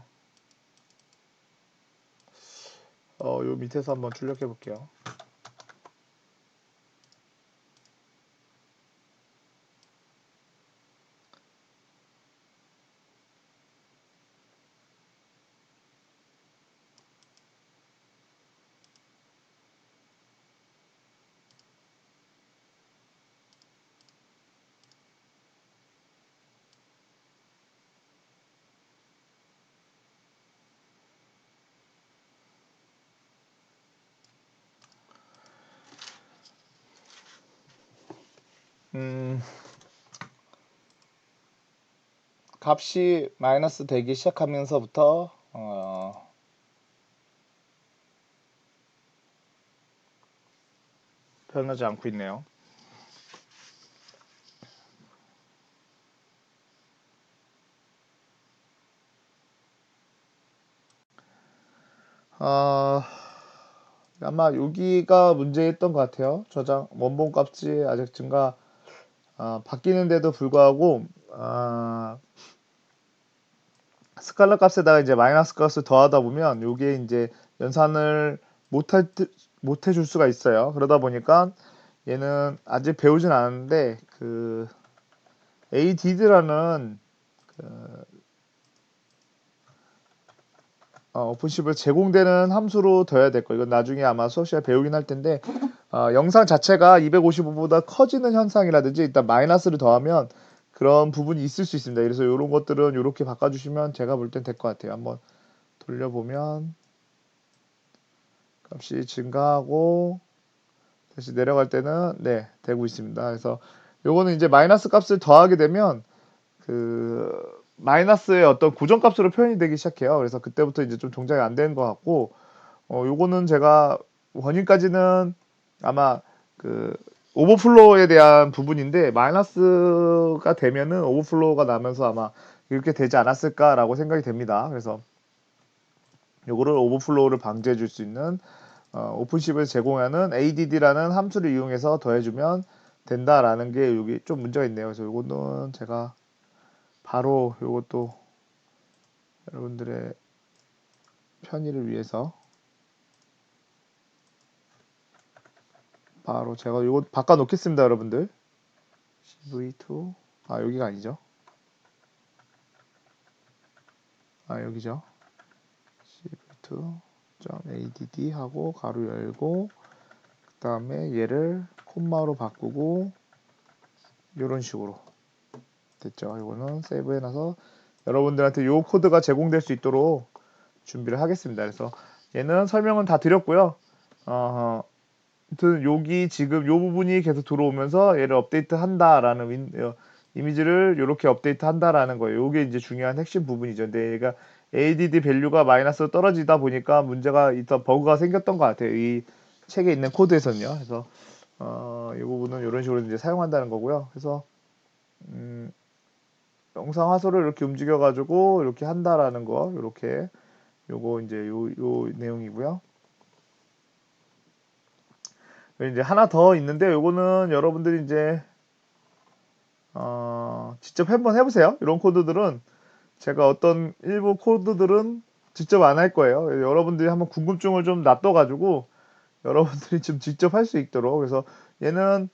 A: 요 밑에서 한번 출력해 볼게요. 값이 마이너스 되기 시작하면서부터 변하지 않고 있네요. 아마 여기가 문제였던 것 같아요. 저장 원본 값이 아직 증가 바뀌는데도 불구하고 스칼라 값에다가 이제 마이너스 값을 더하다 보면 요게 이제 연산을 못 해줄 수가 있어요. 그러다 보니까 얘는 아직 배우진 않았는데 그 add라는 오픈십을 제공되는 함수로 둬야 될 거예요. 이건 나중에 아마 수업 시간에 배우긴 할 텐데 영상 자체가 255보다 커지는 현상이라든지 일단 마이너스를 더하면 그런 부분이 있을 수 있습니다. 그래서 이런 것들은 이렇게 바꿔주시면 제가 볼 땐 될 것 같아요. 한번 돌려보면 값이 증가하고 다시 내려갈 때는 네 되고 있습니다. 그래서 요거는 이제 마이너스 값을 더하게 되면 그 마이너스의 어떤 고정값으로 표현이 되기 시작해요. 그래서 그때부터 이제 좀 동작이 안 되는 것 같고 요거는 제가 원인까지는 아마 그 오버플로우에 대한 부분인데 마이너스가 되면은 오버플로우가 나면서 아마 이렇게 되지 않았을까라고 생각이 됩니다. 그래서 요거를 오버플로우를 방지해 줄 수 있는 오픈십을 제공하는 add라는 함수를 이용해서 더해주면 된다라는 게 여기 좀 문제가 있네요. 그래서 요거는 제가 바로 요것도 여러분들의 편의를 위해서 바로 제가 요거 바꿔 놓겠습니다, 여러분들. cv2 여기가 아니죠. 여기죠. cv2.add 하고 가로 열고 그 다음에 얘를 콤마로 바꾸고 이런 식으로 됐죠. 이거는 세이브 해놔서 여러분들한테 요 코드가 제공될 수 있도록 준비를 하겠습니다. 그래서 얘는 설명은 다 드렸고요. 아무튼 여기 지금 요 부분이 계속 들어오면서 얘를 업데이트 한다라는 이미지를 이렇게 업데이트 한다라는 거예요. 요게 이제 중요한 핵심 부분이죠. 근데 얘가 ADD 밸류가 마이너스로 떨어지다 보니까 문제가 있던 버그가 생겼던 것 같아요. 이 책에 있는 코드에서는요. 그래서 이 부분은 이런 식으로 이제 사용한다는 거고요. 그래서 영상 화소를 이렇게 움직여 가지고 이렇게 한다라는 거 이렇게 요거 이제 요 내용이고요. 이제 하나 더 있는데 요거는 여러분들이 이제 직접 한번 해보세요. 이런 코드들은 제가 어떤 일부 코드들은 직접 안 할 거예요. 여러분들이 한번 궁금증을 좀 놔둬가지고 여러분들이 좀 직접 할 수 있도록. 그래서 얘는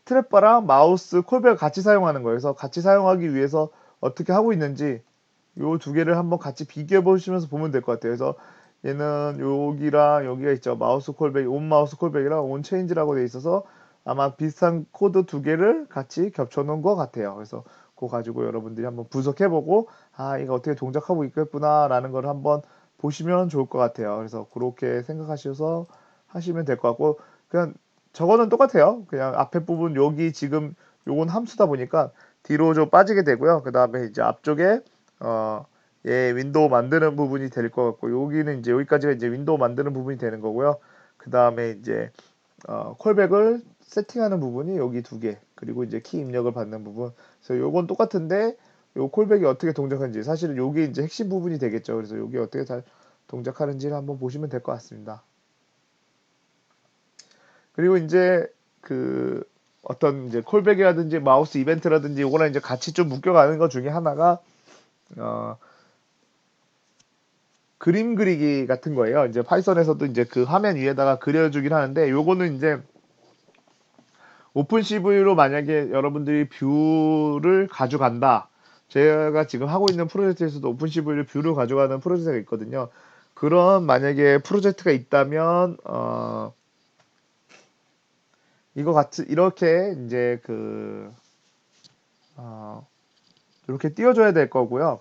A: 트랩바랑 마우스 콜백을 같이 사용하는 거예요. 그래서 같이 사용하기 위해서 어떻게 하고 있는지 요 두 개를 한번 같이 비교해 보시면서 보면 될 것 같아요. 그래서 얘는 여기랑 여기가 있죠. 마우스 콜백, 온 마우스 콜백이랑 온 체인지라고 돼 있어서 아마 비슷한 코드 두 개를 같이 겹쳐 놓은 것 같아요. 그래서 그거 가지고 여러분들이 한번 분석해 보고 이거 어떻게 동작하고 있겠구나라는 걸 한번 보시면 좋을 것 같아요. 그래서 그렇게 생각하셔서 하시면 될 것 같고 그냥 저거는 똑같아요. 그냥 앞에 부분 여기 지금 요건 함수다 보니까 뒤로 좀 빠지게 되고요. 그 다음에 이제 앞쪽에 윈도우 만드는 부분이 될 것 같고 여기는 이제 여기까지가 이제 윈도우 만드는 부분이 되는 거고요. 그 다음에 이제 콜백을 세팅하는 부분이 여기 두 개, 그리고 이제 키 입력을 받는 부분. 그래서 요건 똑같은데 요 콜백이 어떻게 동작하는지 사실은 요게 이제 핵심 부분이 되겠죠. 그래서 요게 어떻게 잘 동작하는지를 한번 보시면 될 것 같습니다. 그리고 이제 그 어떤 이제 콜백이라든지 마우스 이벤트라든지 요거랑 이제 같이 좀 묶여가는 것 중에 하나가 어, 그림 그리기 같은 거예요. 이제 파이썬에서도 이제 그 화면 위에다가 그려주긴 하는데 요거는 이제 오픈 CV로 만약에 여러분들이 뷰를 가져간다. 제가 지금 하고 있는 프로젝트에서도 오픈 CV를 뷰로 가져가는 프로젝트가 있거든요. 그런 만약에 프로젝트가 있다면 이거 같이 이렇게 이제 어, 이렇게 띄워줘야 될 거고요.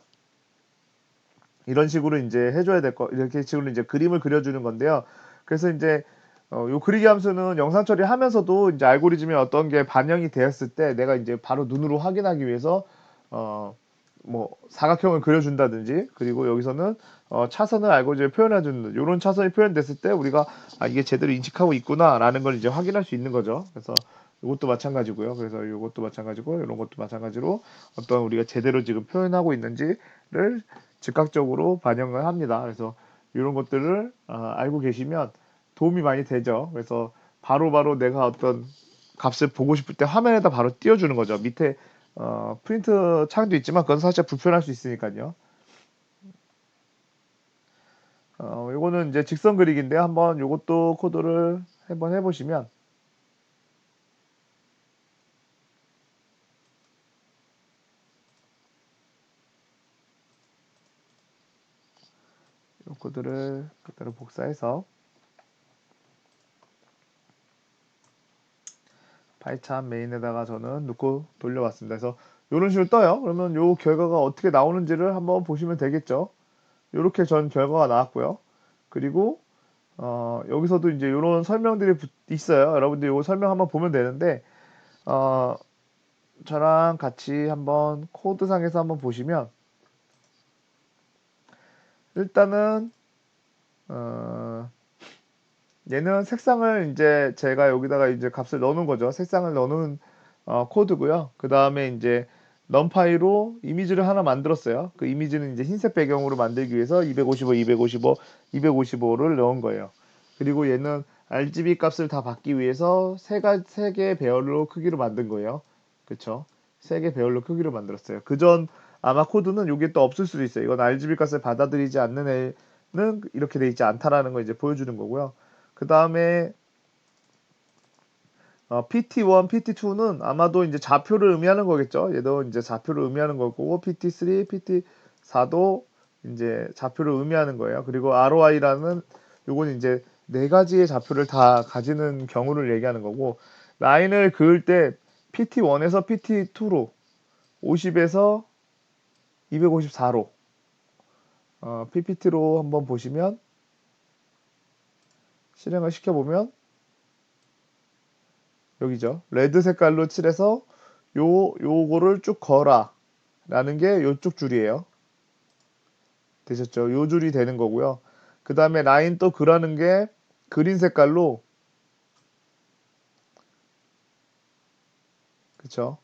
A: 이런 식으로 이제 해줘야 될 거, 이렇게 식으로 이제 그림을 그려주는 건데요. 그래서 이제 요 그리기 함수는 영상 처리하면서도 이제 알고리즘에 어떤 게 반영이 되었을 때 내가 이제 바로 눈으로 확인하기 위해서 어, 뭐 사각형을 그려준다든지, 그리고 여기서는 차선을 알고리즘에 표현해주는 이런 차선이 표현됐을 때 우리가 아 이게 제대로 인식하고 있구나라는 걸 이제 확인할 수 있는 거죠. 그래서 이것도 마찬가지고요. 그래서 이것도 마찬가지고 이런 것도 마찬가지로 어떤 우리가 제대로 지금 표현하고 있는지를 즉각적으로 반영을 합니다. 그래서 이런 것들을 알고 계시면 도움이 많이 되죠. 그래서 바로바로 내가 어떤 값을 보고 싶을 때 화면에다 바로 띄워주는 거죠. 밑에 프린트 창도 있지만 그건 살짝 불편할 수 있으니까요. 요거는 이제 직선 그리기인데 한번 요것도 코드를 한번 해보시면 요 코드를 그대로 복사해서 파이찬 메인에다가 저는 넣고 돌려왔습니다. 그래서 이런 식으로 떠요. 그러면 요 결과가 어떻게 나오는지를 한번 보시면 되겠죠. 이렇게 전 결과가 나왔고요. 그리고 여기서도 이제 이런 설명들이 있어요. 여러분들 이거 설명 한번 보면 되는데 어, 저랑 같이 한번 코드상에서 한번 보시면 일단은 어, 얘는 색상을 이제 제가 여기다가 이제 값을 넣는 거죠. 색상을 넣는 코드고요. 그 다음에 이제 넌파이로 이미지를 하나 만들었어요. 그 이미지는 이제 흰색 배경으로 만들기 위해서 255, 255, 255를 넣은 거예요. 그리고 얘는 RGB 값을 다 받기 위해서 세 개의 배열로 크기로 만든 거예요. 그쵸? 세 개 배열로 크기로 만들었어요. 그전 아마 코드는 이게 또 없을 수도 있어요. 이건 RGB 값을 받아들이지 않는 애는 이렇게 돼 있지 않다라는 걸 이제 보여주는 거고요. 그 다음에 PT1, PT2는 아마도 이제 좌표를 의미하는 거겠죠. 얘도 이제 좌표를 의미하는 거고, PT3, PT4도 이제 좌표를 의미하는 거예요. 그리고 ROI라는 요건 이제 네 가지의 좌표를 다 가지는 경우를 얘기하는 거고, 라인을 그을 때 PT1에서 PT2로 50에서 254로 PPT로 한번 보시면 실행을 시켜보면 여기죠. 레드 색깔로 칠해서 요거를 쭉 거라 라는 게 요쪽 줄이에요. 되셨죠? 요 줄이 되는 거고요. 그 다음에 라인 또 그라는 게 그린 색깔로, 그쵸?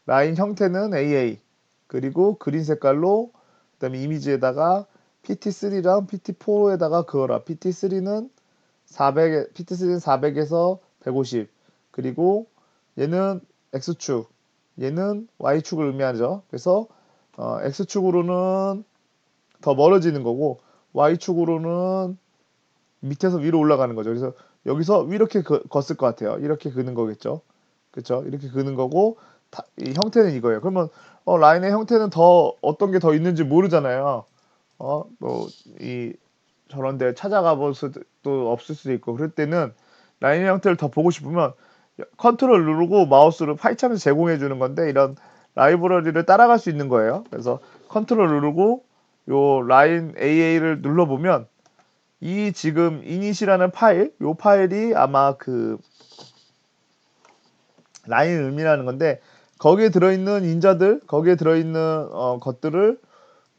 A: 라인 형태는 AA, 그리고 그린 색깔로, 그 다음에 이미지에다가 PT3랑 PT4에다가 그어라. PT3는 400에서 150, 그리고 얘는 X축, 얘는 Y축을 의미하죠. 그래서 X축으로는 더 멀어지는 거고 Y축으로는 밑에서 위로 올라가는 거죠. 그래서 여기서 이렇게 걷을 것 같아요. 이렇게 그는 거겠죠. 그렇죠? 이렇게 그는 거고 이 형태는 이거예요. 그러면 라인의 형태는 더 어떤 게 더 있는지 모르잖아요. 뭐 이 저런 데 찾아가 볼 수도 없을 수도 있고 그럴 때는 라인의 형태를 더 보고 싶으면 컨트롤 누르고 마우스로 파이참에서 제공해 주는 건데 이런 라이브러리를 따라갈 수 있는 거예요. 그래서 컨트롤 누르고 요 라인 AA를 눌러보면 이 지금 이닛이라는 파일, 요 파일이 아마 그 라인을 의미하는 건데 거기에 들어있는 인자들, 거기에 들어있는 것들을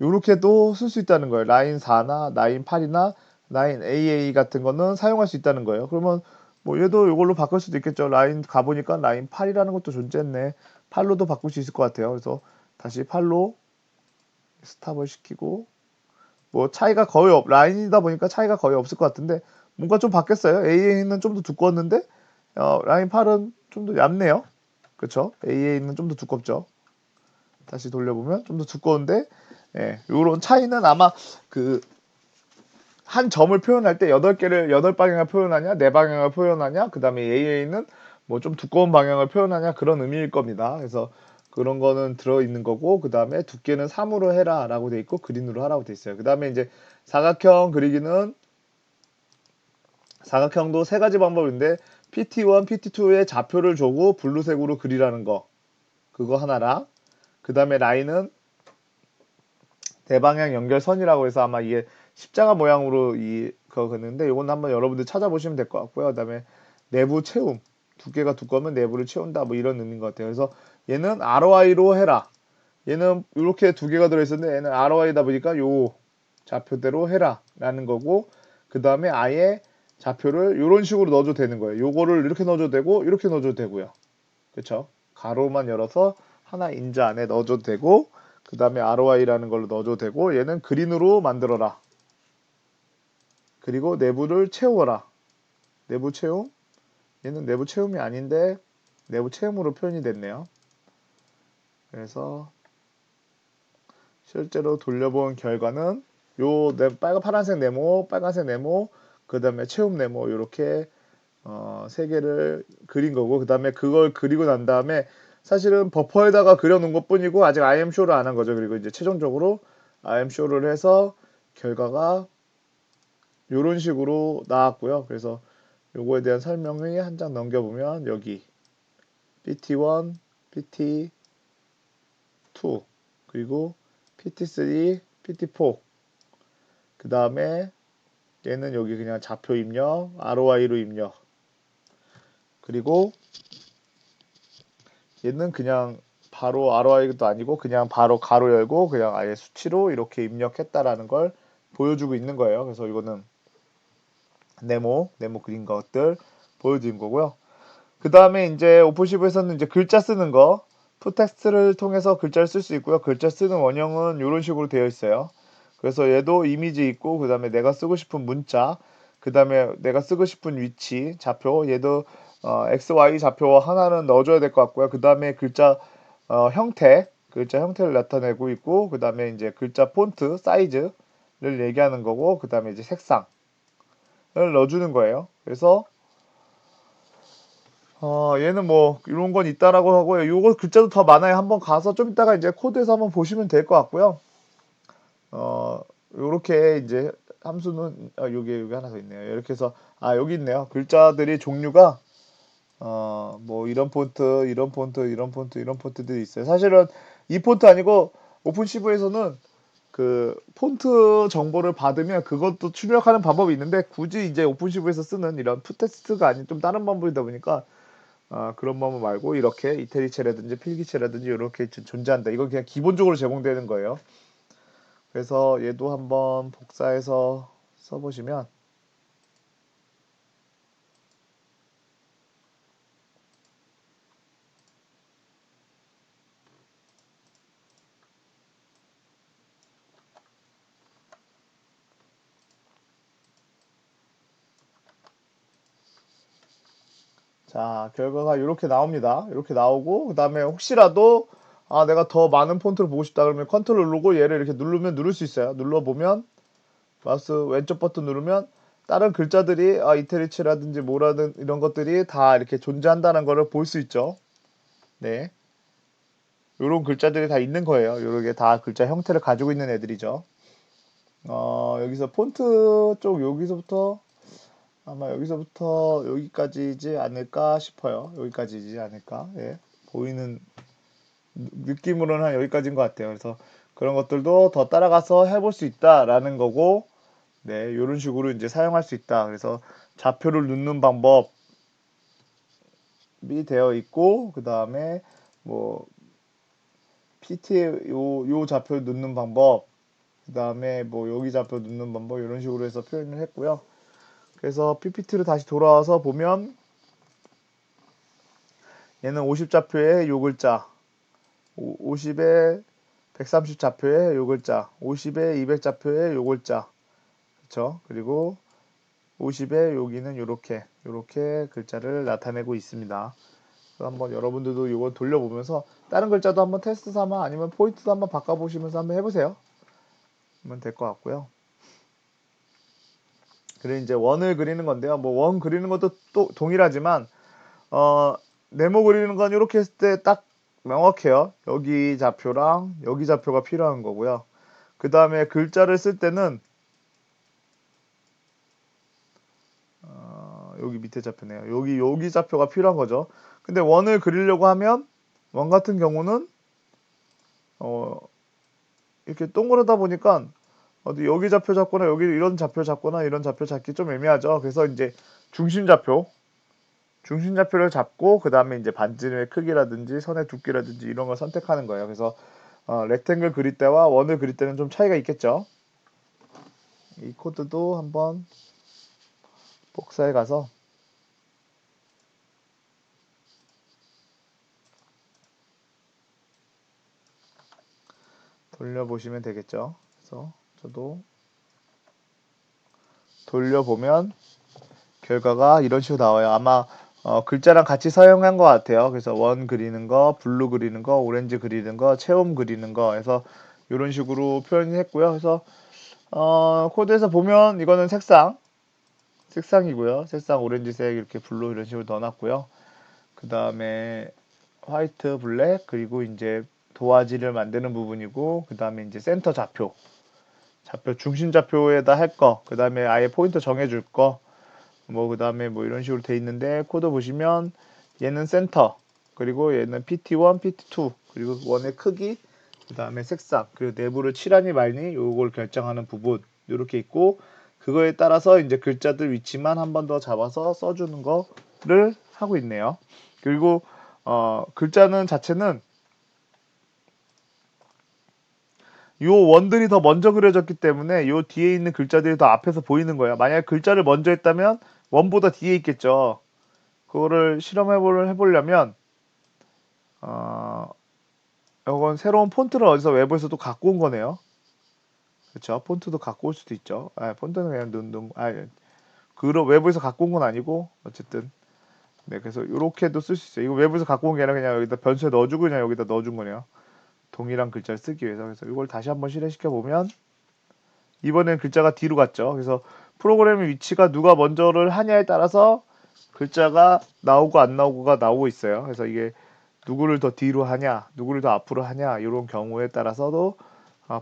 A: 요렇게도 쓸 수 있다는 거예요. 라인 4나 라인 8이나 라인 AA 같은 거는 사용할 수 있다는 거예요. 그러면 뭐 얘도 이걸로 바꿀 수도 있겠죠. 라인 가보니까 라인 8이라는 것도 존재했네. 8로도 바꿀 수 있을 것 같아요. 그래서 다시 8로 스탑을 시키고 뭐 차이가 거의 라인이다 보니까 차이가 거의 없을 것 같은데 뭔가 좀 바뀌었어요. AA는 좀 더 두꺼웠는데 라인 8은 좀 더 얇네요. 그렇죠? AA는 좀 더 두껍죠. 다시 돌려보면 좀 더 두꺼운데 예, 요런 차이는 아마 그 한 점을 표현할 때 8개를 8방향을 표현하냐, 4방향을 표현하냐, 그 다음에 AA는 뭐 좀 두꺼운 방향을 표현하냐 그런 의미일 겁니다. 그래서 그런 거는 들어있는 거고 그 다음에 두께는 3으로 해라 라고 돼 있고 그린으로 하라고 돼 있어요. 그 다음에 이제 사각형 그리기는 사각형도 세 가지 방법인데 PT1, PT2의 좌표를 주고 블루색으로 그리라는 거 그거 하나랑 그 다음에 라인은 대방향 연결선이라고 해서 아마 이게 십자가 모양으로 그거 긋는데 이건 한번 여러분들 찾아보시면 될 것 같고요. 그다음에 내부 채움 두께가 두꺼우면 내부를 채운다 뭐 이런 의미인 것 같아요. 그래서 얘는 ROI로 해라. 얘는 이렇게 두 개가 들어있었는데 얘는 ROI다 보니까 요 좌표대로 해라 라는 거고 그 다음에 아예 좌표를 이런 식으로 넣어줘도 되는 거예요. 요거를 이렇게 넣어줘도 되고 이렇게 넣어줘도 되고요. 그쵸? 가로만 열어서 하나 인자 안에 넣어줘도 되고 그 다음에 ROI라는 걸로 넣어줘도 되고 얘는 그린으로 만들어라. 그리고 내부를 채워라. 내부 채움. 얘는 내부 채움이 아닌데 내부 채움으로 표현이 됐네요. 그래서 실제로 돌려본 결과는 요 파란색 네모, 빨간색 네모, 그 다음에 채움 네모 이렇게 세 개를 그린 거고 그 다음에 그걸 그리고 난 다음에 사실은 버퍼에다가 그려놓은 것 뿐이고 아직 IM 쇼를 안 한 거죠. 그리고 이제 최종적으로 IM 쇼를 해서 결과가 이런 식으로 나왔고요. 그래서 요거에 대한 설명이 한 장 넘겨보면 여기 PT1, PT2 그리고 PT3, PT4 그 다음에 얘는 여기 그냥 좌표 입력, ROI로 입력 그리고 얘는 그냥 바로 ROI도 아니고 그냥 바로 가로 열고 그냥 아예 수치로 이렇게 입력했다라는 걸 보여주고 있는 거예요. 그래서 이거는 네모 그린 것들 보여드린 거고요. 그 다음에 이제 오픈시브에서는 이제 글자 쓰는 거, 푸텍스트를 통해서 글자를 쓸 수 있고요. 글자 쓰는 원형은 이런 식으로 되어 있어요. 그래서 얘도 이미지 있고, 그 다음에 내가 쓰고 싶은 문자, 그 다음에 내가 쓰고 싶은 위치, 좌표, 얘도 X, Y 좌표 하나는 넣어줘야 될 것 같고요. 그 다음에 글자 글자 형태를 나타내고 있고, 그 다음에 이제 글자 폰트, 사이즈를 얘기하는 거고, 그 다음에 이제 색상을 넣어주는 거예요. 그래서 얘는 뭐 이런 건 있다라고 하고요. 요거 글자도 더 많아요. 한번 가서 좀 이따가 이제 코드에서 한번 보시면 될 것 같고요. 요렇게 이제 함수는 여기 하나 더 있네요. 이렇게 해서 여기 있네요. 글자들이 종류가 뭐 이런 폰트, 이런 폰트, 이런 폰트, 이런 폰트들이 있어요. 사실은 이 폰트 아니고 오픈시브에서는 그 폰트 정보를 받으면 그것도 출력하는 방법이 있는데 굳이 이제 오픈시브에서 쓰는 이런 푸테스트가 아닌 좀 다른 방법이다 보니까 그런 방법 말고 이렇게 이태리체라든지 필기체라든지 이렇게 존재한다. 이건 그냥 기본적으로 제공되는 거예요. 그래서 얘도 한번 복사해서 써보시면 자 결과가 이렇게 나옵니다. 이렇게 나오고 그 다음에 혹시라도 내가 더 많은 폰트를 보고 싶다 그러면 컨트롤 누르고 얘를 이렇게 누르면 누를 수 있어요. 눌러보면 마우스 왼쪽 버튼 누르면 다른 글자들이 이태리치라든지 뭐라든 이런 것들이 다 이렇게 존재한다는 것을 볼 수 있죠. 네. 요런 글자들이 다 있는 거예요. 요렇게 다 글자 형태를 가지고 있는 애들이죠. 여기서 폰트 쪽 여기서부터 아마 여기서부터 여기까지지 않을까 싶어요. 여기까지지 않을까. 예. 보이는 느낌으로는 한 여기까지인 것 같아요. 그래서 그런 것들도 더 따라가서 해볼 수 있다라는 거고, 네, 이런 식으로 이제 사용할 수 있다. 그래서 좌표를 넣는 방법이 되어 있고, 그 다음에 뭐 PT에 요 좌표 넣는 방법, 그 다음에 뭐 여기 좌표 넣는 방법 이런 식으로 해서 표현을 했고요. 그래서 PPT로 다시 돌아와서 보면 얘는 50 좌표에 요 글자, 50에 130 좌표에 요 글자, 50에 200 좌표에 요 글자, 그렇죠? 그리고 50에 여기는 요렇게 글자를 나타내고 있습니다. 한번 여러분들도 이거 돌려보면서 다른 글자도 한번 테스트 삼아 아니면 포인트도 한번 바꿔보시면서 한번 해보세요. 하면 될 것 같고요. 그리고 이제 원을 그리는 건데요. 뭐 원 그리는 것도 또 동일하지만 네모 그리는 건 이렇게 했을 때 딱 명확해요. 여기 좌표랑 여기 좌표가 필요한 거고요. 그 다음에 글자를 쓸 때는 여기 밑에 좌표네요. 여기 좌표가 필요한 거죠. 근데 원을 그리려고 하면 원 같은 경우는 이렇게 동그랗다 보니까 어디 여기 좌표 잡거나 여기 이런 좌표 잡거나 이런 좌표 잡기 좀 애매하죠. 그래서 이제 중심좌표를 잡고 그 다음에 이제 반지름의 크기라든지 선의 두께라든지 이런 걸 선택하는 거예요. 그래서 렉탱글 그릴 때와 원을 그릴 때는 좀 차이가 있겠죠. 이 코드도 한번 복사해 가서 돌려보시면 되겠죠. 그래서 저도 돌려보면 결과가 이런 식으로 나와요. 아마 글자랑 같이 사용한 것 같아요. 그래서 원 그리는 거, 블루 그리는 거, 오렌지 그리는 거, 체험 그리는 거 해서 이런 식으로 표현했고요. 그래서 코드에서 보면 이거는 색상이고요. 색상 오렌지색 이렇게 블루 이런 식으로 넣어놨고요. 그 다음에 화이트, 블랙 그리고 이제 도화지를 만드는 부분이고 그 다음에 이제 센터 좌표 중심 좌표에다 할 거, 그 다음에 아예 포인트 정해줄 거, 뭐 그 다음에 뭐 이런 식으로 돼 있는데 코드 보시면 얘는 센터, 그리고 얘는 PT1, PT2, 그리고 원의 크기, 그 다음에 색상, 그리고 내부를 칠하니 말니 요걸 결정하는 부분 이렇게 있고 그거에 따라서 이제 글자들 위치만 한 번 더 잡아서 써주는 거를 하고 있네요. 그리고 글자는 자체는 요 원들이 더 먼저 그려졌기 때문에 요 뒤에 있는 글자들이 더 앞에서 보이는 거예요. 만약에 글자를 먼저 했다면 원보다 뒤에 있겠죠. 그거를 해보려면 어, 이건 새로운 폰트를 어디서 외부에서 또 갖고 온 거네요. 그렇죠. 폰트도 갖고 올 수도 있죠. 폰트는 그냥 외부에서 갖고 온 건 아니고 어쨌든 네, 그래서 이렇게도 쓸 수 있어요. 이거 외부에서 갖고 온 게 아니라 그냥 여기다 변수에 넣어주고 그냥 여기다 넣어준 거네요. 동일한 글자를 쓰기 위해서. 그래서 이걸 다시 한번 실행시켜 보면 이번엔 글자가 뒤로 갔죠. 그래서 프로그램의 위치가 누가 먼저를 하냐에 따라서 글자가 나오고 안 나오고가 나오고 있어요. 그래서 이게 누구를 더 뒤로 하냐, 누구를 더 앞으로 하냐 이런 경우에 따라서도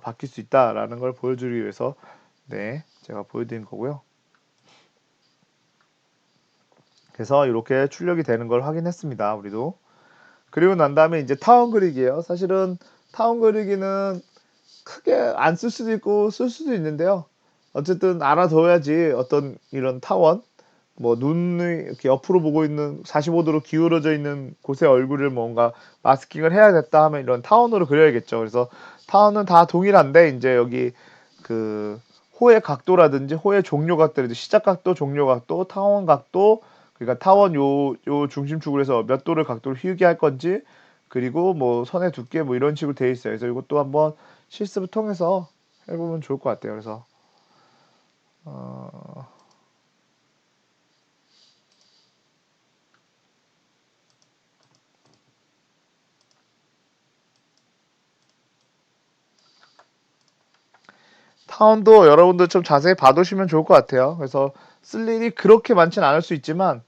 A: 바뀔 수 있다라는 걸 보여주기 위해서 네, 제가 보여드린 거고요. 그래서 이렇게 출력이 되는 걸 확인했습니다. 우리도. 그리고 난 다음에 이제 타원 그리기예요. 사실은 타원 그리기는 크게 안 쓸 수도 있고 쓸 수도 있는데요. 어쨌든 알아둬야지 어떤 이런 타원, 뭐 눈이 이렇게 옆으로 보고 있는 45도로 기울어져 있는 곳의 얼굴을 뭔가 마스킹을 해야겠다 하면 이런 타원으로 그려야겠죠. 그래서 타원은 다 동일한데 이제 여기 그 호의 각도라든지 호의 종료 각도라든지 시작 각도, 종료 각도, 타원 각도, 그러니까 타원 요 중심축으로 해서 몇 도를 각도를 휘게 할 건지 그리고 뭐 선의 두께 뭐 이런 식으로 되어 있어요. 그래서 이것도 한번 실습을 통해서 해보면 좋을 것 같아요. 그래서 어, 타원도 여러분들 좀 자세히 봐두시면 좋을 것 같아요. 그래서 쓸 일이 그렇게 많지는 않을 수 있지만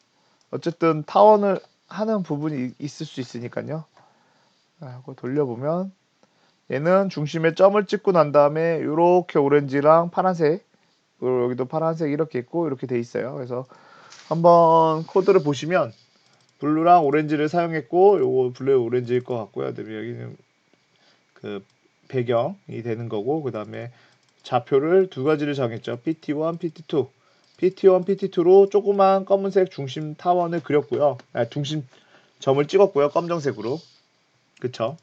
A: 어쨌든 타원을 하는 부분이 있을 수 있으니까요. 하고 돌려보면 얘는 중심에 점을 찍고 난 다음에 이렇게 오렌지랑 파란색 그리고 여기도 파란색 이렇게 있고 이렇게 돼 있어요. 그래서 한번 코드를 보시면 블루랑 오렌지를 사용했고 요거 블루 오렌지일 것 같고요. 그다음에 여기는 그 배경이 되는 거고 그 다음에 좌표를 두 가지를 정했죠. PT1, PT2. PT1, PT2로 조그만 검은색 중심 타원을 그렸고요. 중심 점을 찍었고요. 검정색으로. 그쵸?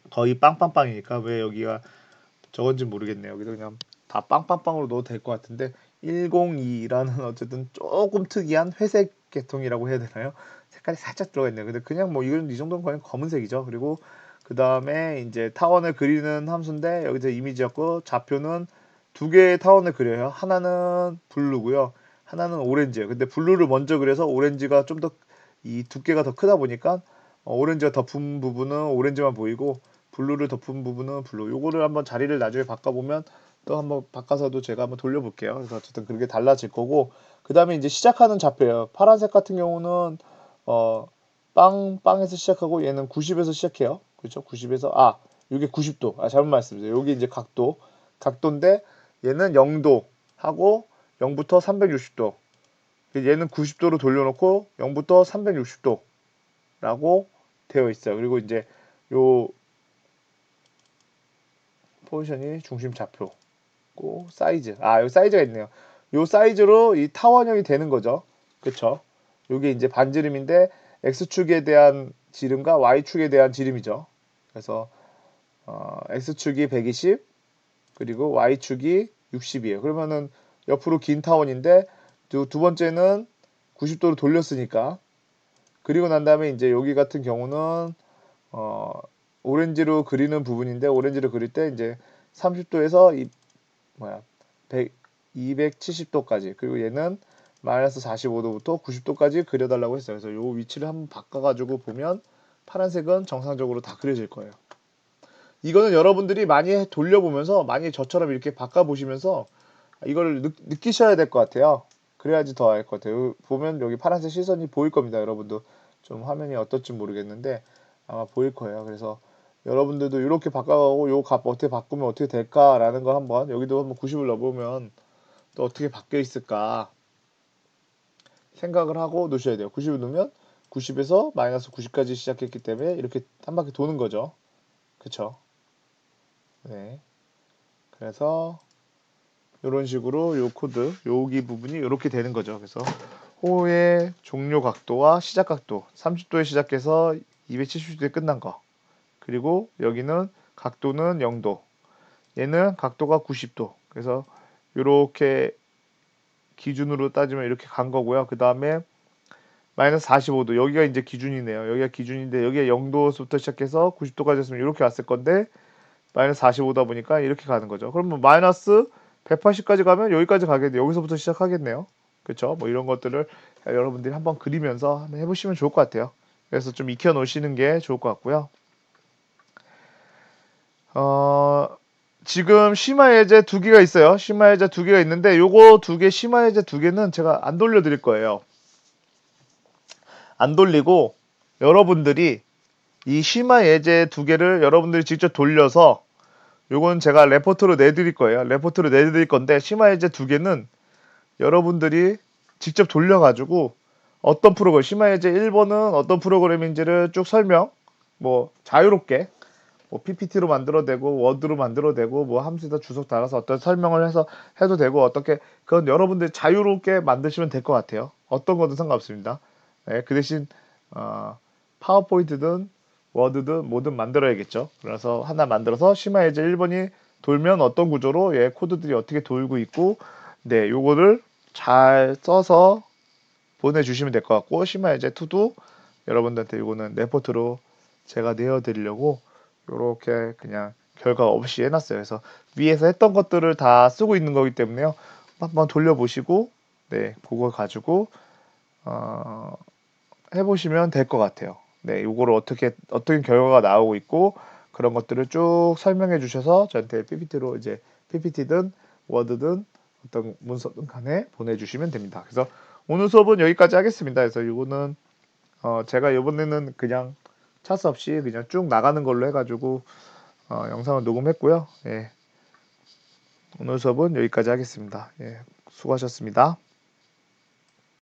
A: 거의 빵빵빵이니까 왜 여기가 저건지 모르겠네요. 여기도 그냥 다 빵빵빵으로 넣어도 될 것 같은데 102라는 어쨌든 조금 특이한 회색 계통이라고 해야 되나요? 색깔이 살짝 들어가 있네요. 근데 그냥 뭐 이건 이 정도는 거의 검은색이죠. 그리고 그 다음에 이제 타원을 그리는 함수인데 여기서 이미지였고 좌표는 두 개의 타원을 그려요. 하나는 블루고요. 하나는 오렌지예요. 근데 블루를 먼저 그려서 오렌지가 좀 더 이 두께가 더 크다 보니까 오렌지가 덮은 부분은 오렌지만 보이고 블루를 덮은 부분은 블루. 요거를 한번 자리를 나중에 바꿔보면 또 한번 바꿔서도 제가 한번 돌려볼게요. 그래서 어쨌든 그렇게 달라질 거고 그 다음에 이제 시작하는 좌표예요. 파란색 같은 경우는 어 빵에서 시작하고 얘는 90에서 시작해요. 그렇죠? 90에서 이게 90도. 잘못 말씀드렸어요. 여기 이제 각도인데 얘는 0도 하고 0부터 360도. 얘는 90도로 돌려놓고 0부터 360도라고 되어 있어요. 그리고 이제 요 포지션이 중심 좌표고 사이즈. 여기 사이즈가 있네요. 요 사이즈로 이 타원형이 되는 거죠. 그쵸? 요게 이제 반지름인데 x축에 대한 지름과 y축에 대한 지름이죠. 그래서 x축이 120 그리고 y축이 60이에요. 그러면은 옆으로 긴 타원인데 두 번째는 90도로 돌렸으니까 그리고 난 다음에 이제 여기 같은 경우는 오렌지로 그리는 부분인데 오렌지를 그릴 때 이제 30도에서 270도까지 그리고 얘는 마이너스 45도부터 90도까지 그려달라고 했어요. 그래서 요 위치를 한번 바꿔가지고 보면 파란색은 정상적으로 다 그려질 거예요. 이거는 여러분들이 많이 돌려보면서 많이 저처럼 이렇게 바꿔보시면서 이걸 느끼셔야 될 것 같아요. 그래야지 더 알 것 같아요. 보면 여기 파란색 시선이 보일 겁니다. 여러분도 좀 화면이 어떨지 모르겠는데 아마 보일 거예요. 그래서 여러분들도 이렇게 바꿔가고 요 값 어떻게 바꾸면 어떻게 될까라는 거 한번 여기도 한번 90을 넣어보면 또 어떻게 바뀌어 있을까 생각을 하고 놓으셔야 돼요. 90을 넣으면 90에서 마이너스 90까지 시작했기 때문에 이렇게 한 바퀴 도는 거죠. 그쵸? 네. 그래서 이런 식으로 요 코드, 여기 부분이 이렇게 되는 거죠. 그래서 호의 종료 각도와 시작 각도 30도에 시작해서 270도에 끝난 거. 그리고 여기는 각도는 0도. 얘는 각도가 90도. 그래서 이렇게 기준으로 따지면 이렇게 간 거고요. 그 다음에 마이너스 45도. 여기가 이제 기준이네요. 여기가 기준인데 여기가 0도부터 시작해서 90도까지 했으면 이렇게 왔을 건데 마이너스 45다 보니까 이렇게 가는 거죠. 그러면 마이너스 180까지 가면 여기까지 가겠네요. 여기서부터 시작하겠네요. 그렇죠? 뭐 이런 것들을 여러분들이 한번 그리면서 한번 해보시면 좋을 것 같아요. 그래서 좀 익혀 놓으시는 게 좋을 것 같고요. 지금 심화 예제 두 개가 있어요. 심화 예제 두 개가 있는데 요거 두 개, 심화 예제 두 개는 제가 안 돌려드릴 거예요. 안 돌리고 여러분들이 이 심화 예제 두 개를 여러분들이 직접 돌려서 요건 제가 레포트로 내드릴 거예요. 레포트로 내드릴 건데 심화 예제 두 개는 여러분들이 직접 돌려가지고 어떤 프로그램, 심화 예제 1번은 어떤 프로그램인지를 쭉 설명, 뭐 자유롭게 뭐 PPT로 만들어도 되고 워드로 만들어도 되고 뭐 함수에다 주석 달아서 어떤 설명을 해서 해도 되고 어떻게 그건 여러분들 자유롭게 만드시면 될 것 같아요. 어떤 거든 상관없습니다. 네, 그 대신 파워포인트든 워드든 뭐든 만들어야겠죠. 그래서 하나 만들어서 심화 예제 1번이 돌면 어떤 구조로 얘 코드들이 어떻게 돌고 있고 네, 요거를 잘 써서 보내주시면 될 것 같고 심화 예제 2도 여러분들한테 요거는 레포트로 제가 내어드리려고 요렇게 그냥 결과 없이 해놨어요. 그래서 위에서 했던 것들을 다 쓰고 있는 거기 때문에요. 한번 돌려보시고 네, 그걸 가지고 해보시면 될 것 같아요. 네, 요거를 어떤 결과가 나오고 있고 그런 것들을 쭉 설명해 주셔서 저한테 PPT로 이제 PPT든 워드든 어떤 문서든 간에 보내주시면 됩니다. 그래서 오늘 수업은 여기까지 하겠습니다. 그래서 이거는 제가 이번에는 그냥 차스 없이 그냥 쭉 나가는 걸로 해가지고 영상을 녹음했고요. 예, 오늘 수업은 여기까지 하겠습니다. 예, 수고하셨습니다.